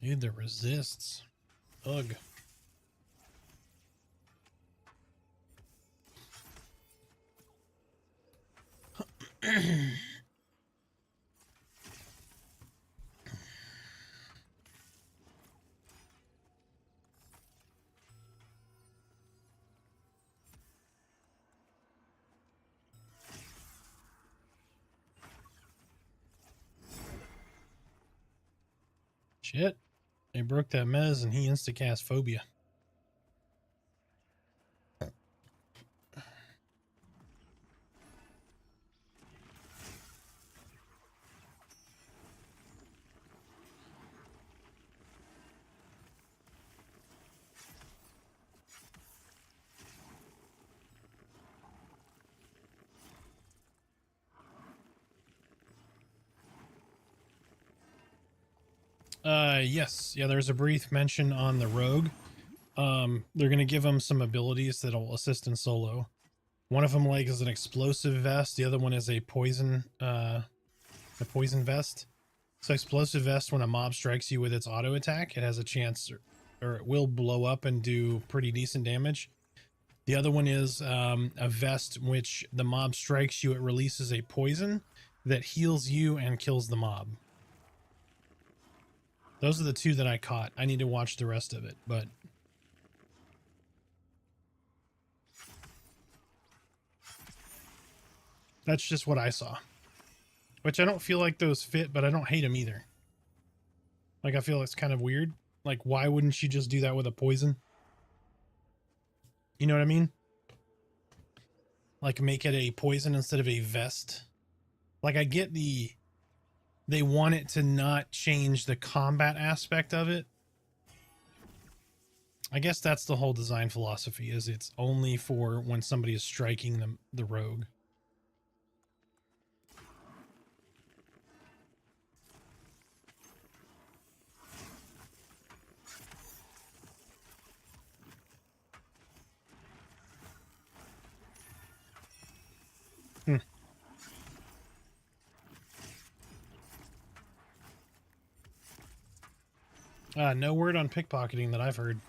Speaker 2: Dude, the resists. Ugh. Shit. They broke that mez and he insta-cast phobia. Yes. Yeah, there's a brief mention on the rogue. They're going to give him some abilities that'll assist in solo. One of them like is an explosive vest. The other one is a poison vest. So explosive vest, when a mob strikes you with its auto attack, it has a chance or it will blow up and do pretty decent damage. The other one is a vest which the mob strikes you, it releases a poison that heals you and kills the mob. Those are the two that I caught. I need to watch the rest of it, but that's just what I saw. Which I don't feel like those fit, but I don't hate them either. Like, I feel it's kind of weird. Like, why wouldn't you just do that with a poison? You know what I mean? Like, make it a poison instead of a vest. Like, I get the they want it to not change the combat aspect of it. I guess that's the whole design philosophy, is it's only for when somebody is striking the rogue. No word on pickpocketing that I've heard.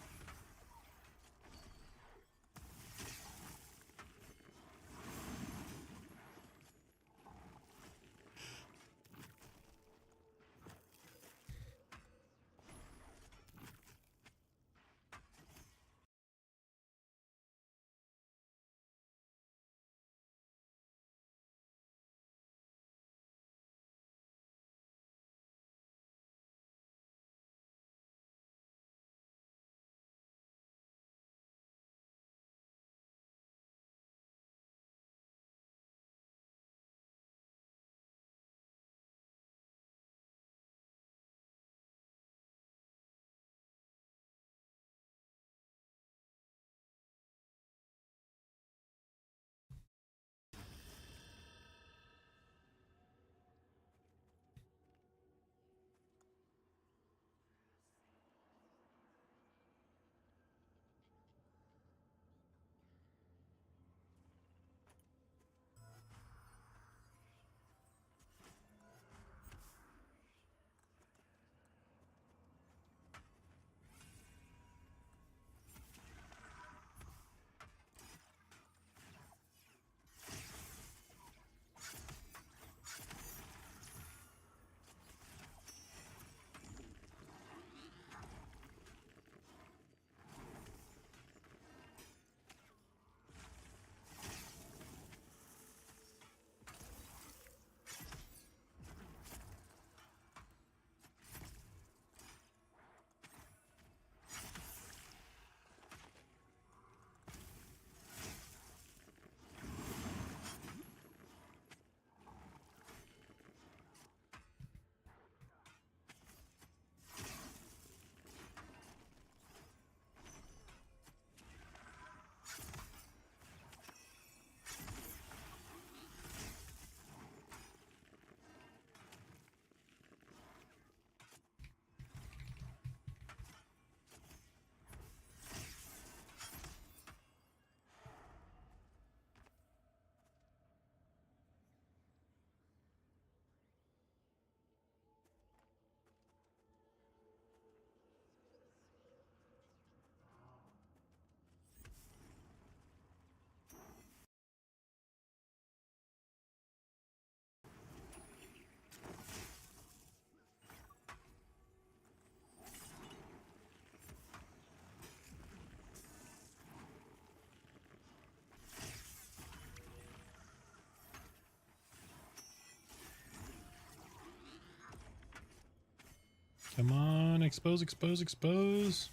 Speaker 2: Come on, expose, expose, expose.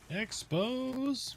Speaker 2: Expose.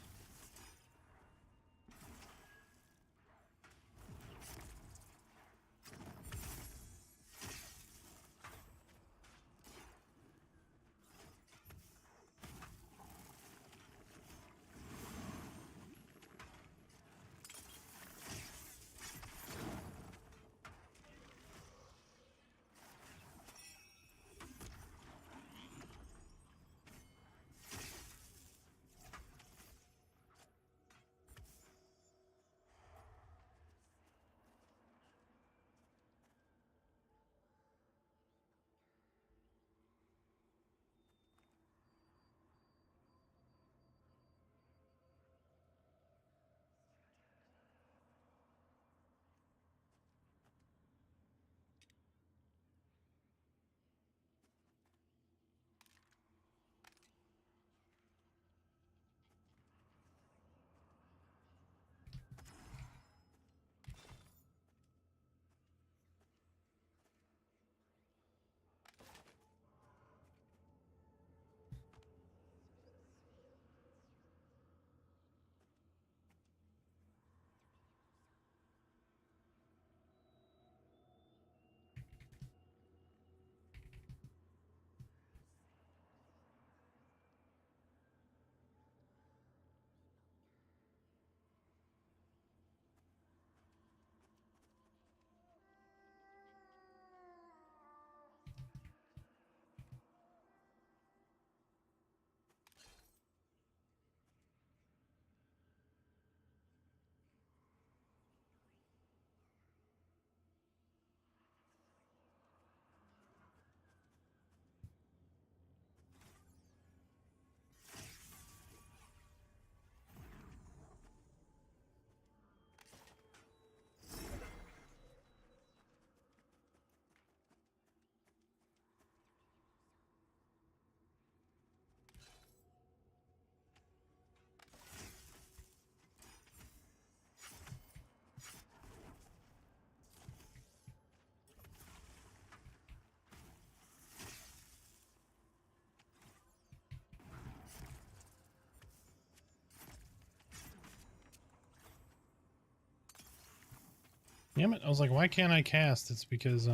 Speaker 2: Damn it. I was like, why can't I cast? It's because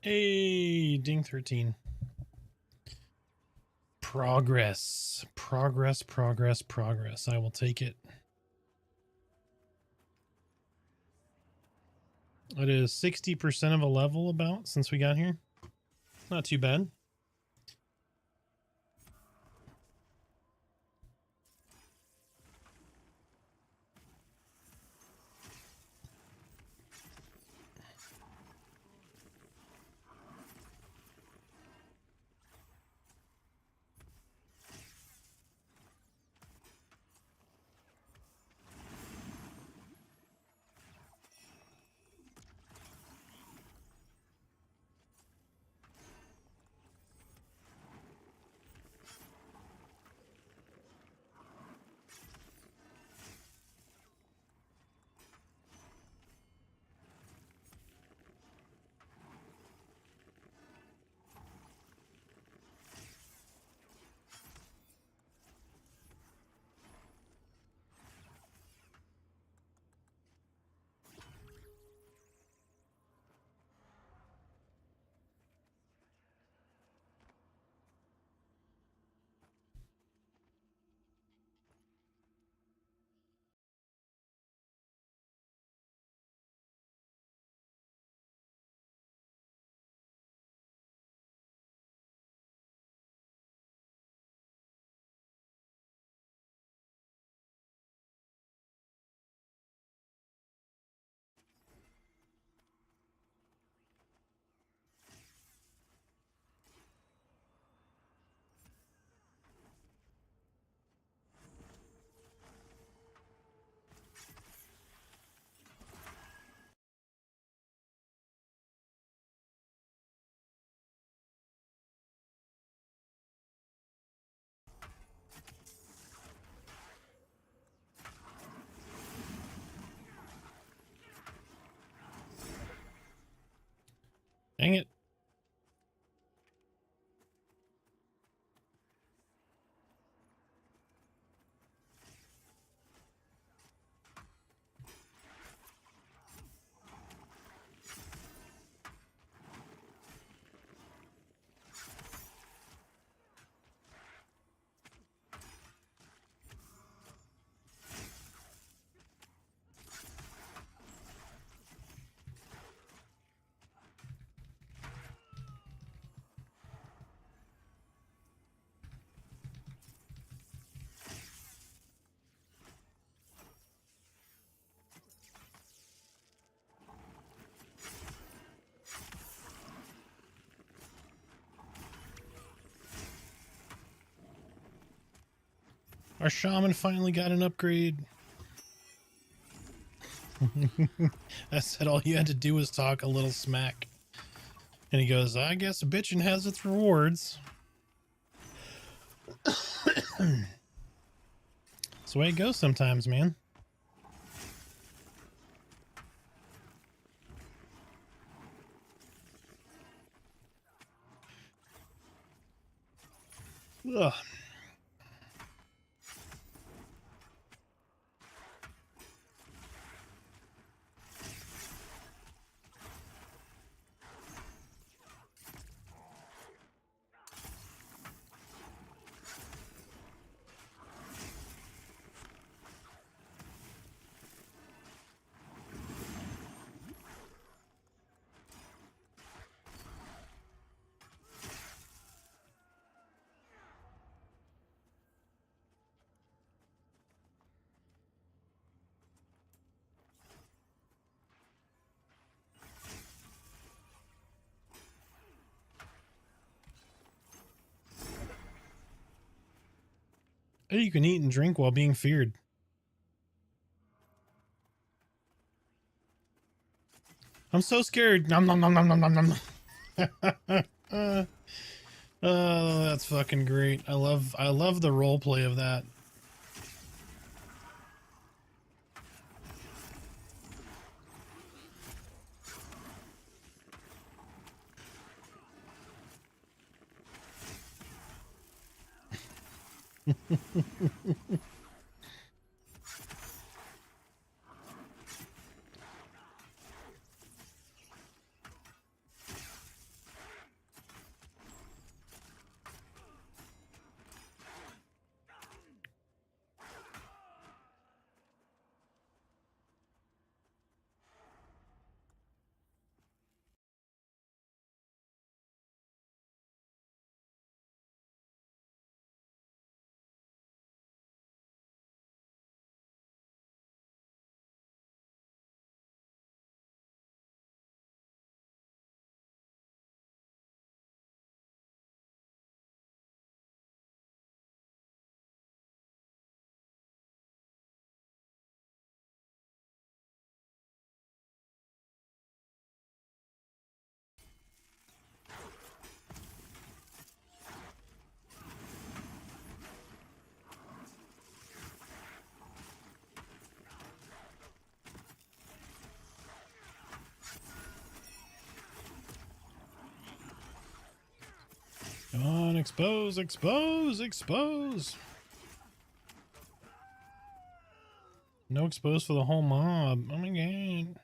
Speaker 2: hey, ding 13. Progress. Progress, progress, progress. I will take it. It is 60% of a level about since we got here. Not too bad. Our shaman finally got an upgrade. I said all you had to do was talk a little smack. And he goes, I guess bitching has its rewards. That's the way it goes sometimes, man. Ugh. Oh, you can eat and drink while being feared. I'm so scared. Nom nom nom nom nom nom nom. Oh, that's fucking great. I love the role play of that. Come on, expose, expose, expose. No expose for the whole mob. Oh my god.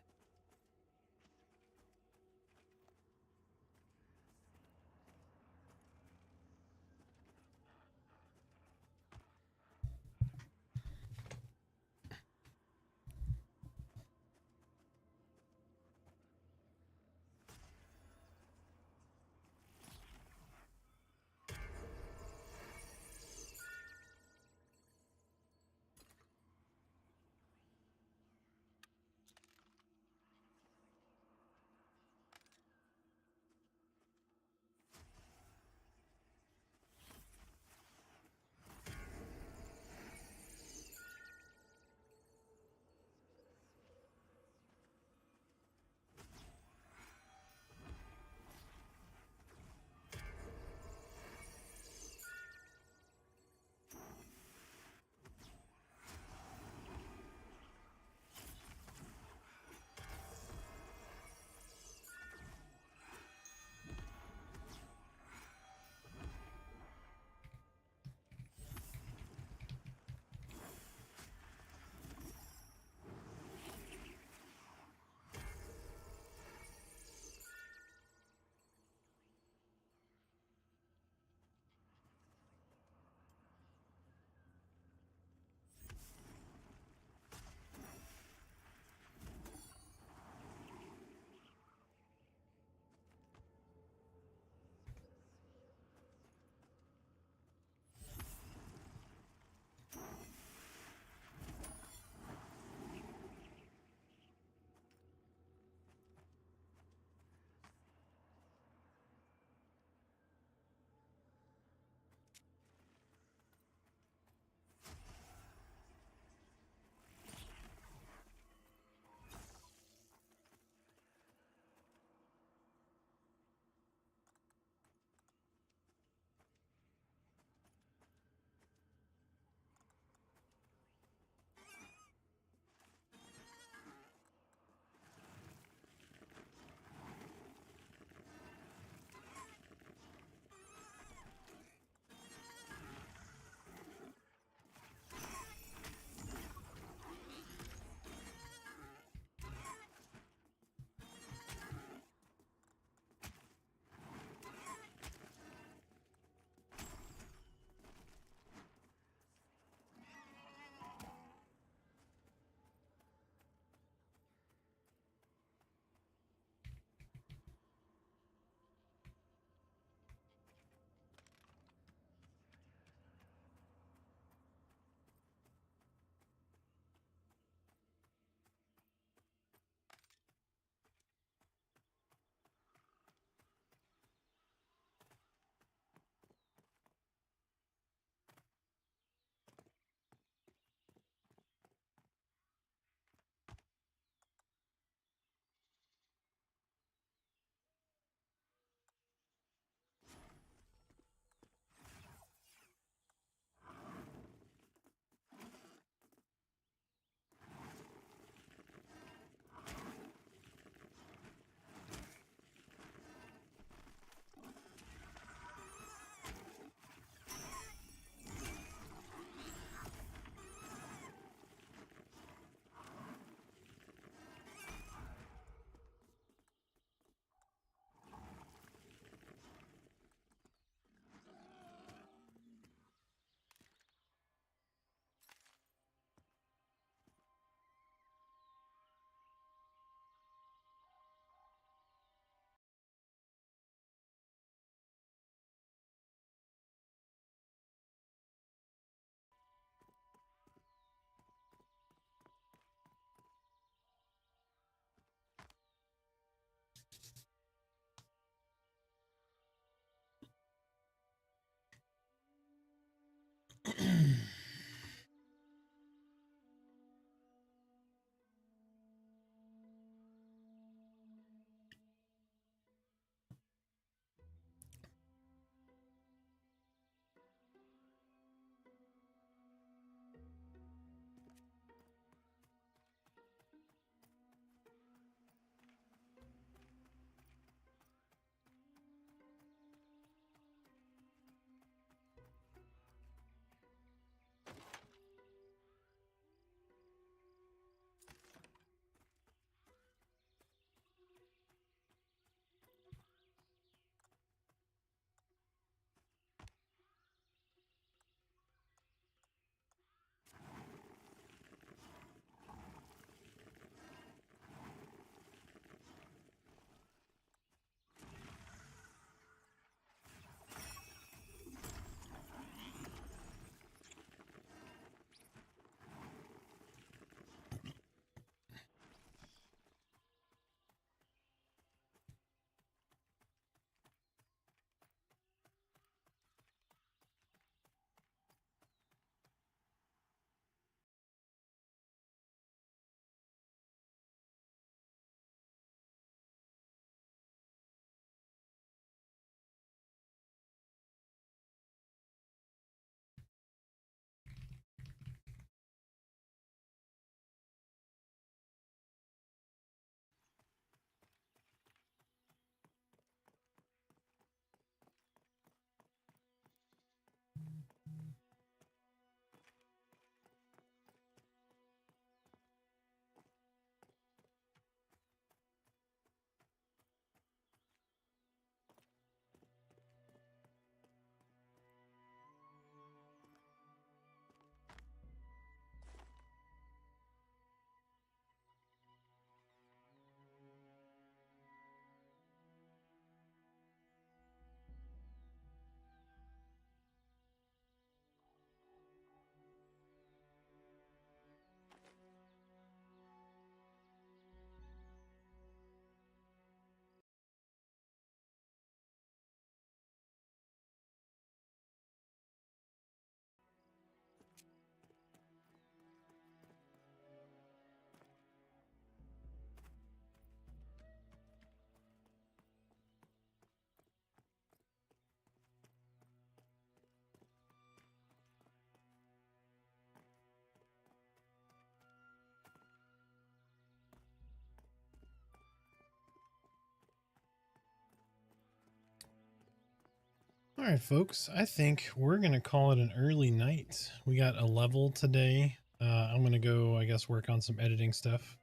Speaker 2: All right, folks, I think we're going to call it an early night. We got a level today. I'm going to go, I guess, work on some editing stuff.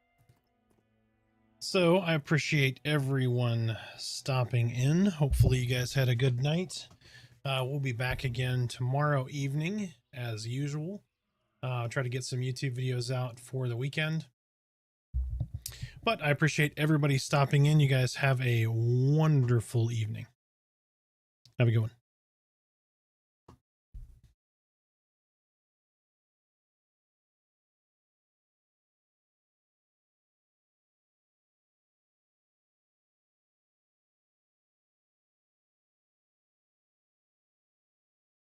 Speaker 2: So I appreciate everyone stopping in. Hopefully you guys had a good night. We'll be back again tomorrow evening as usual. Try to get some YouTube videos out for the weekend. But I appreciate everybody stopping in. You guys have a wonderful evening. Have a good one.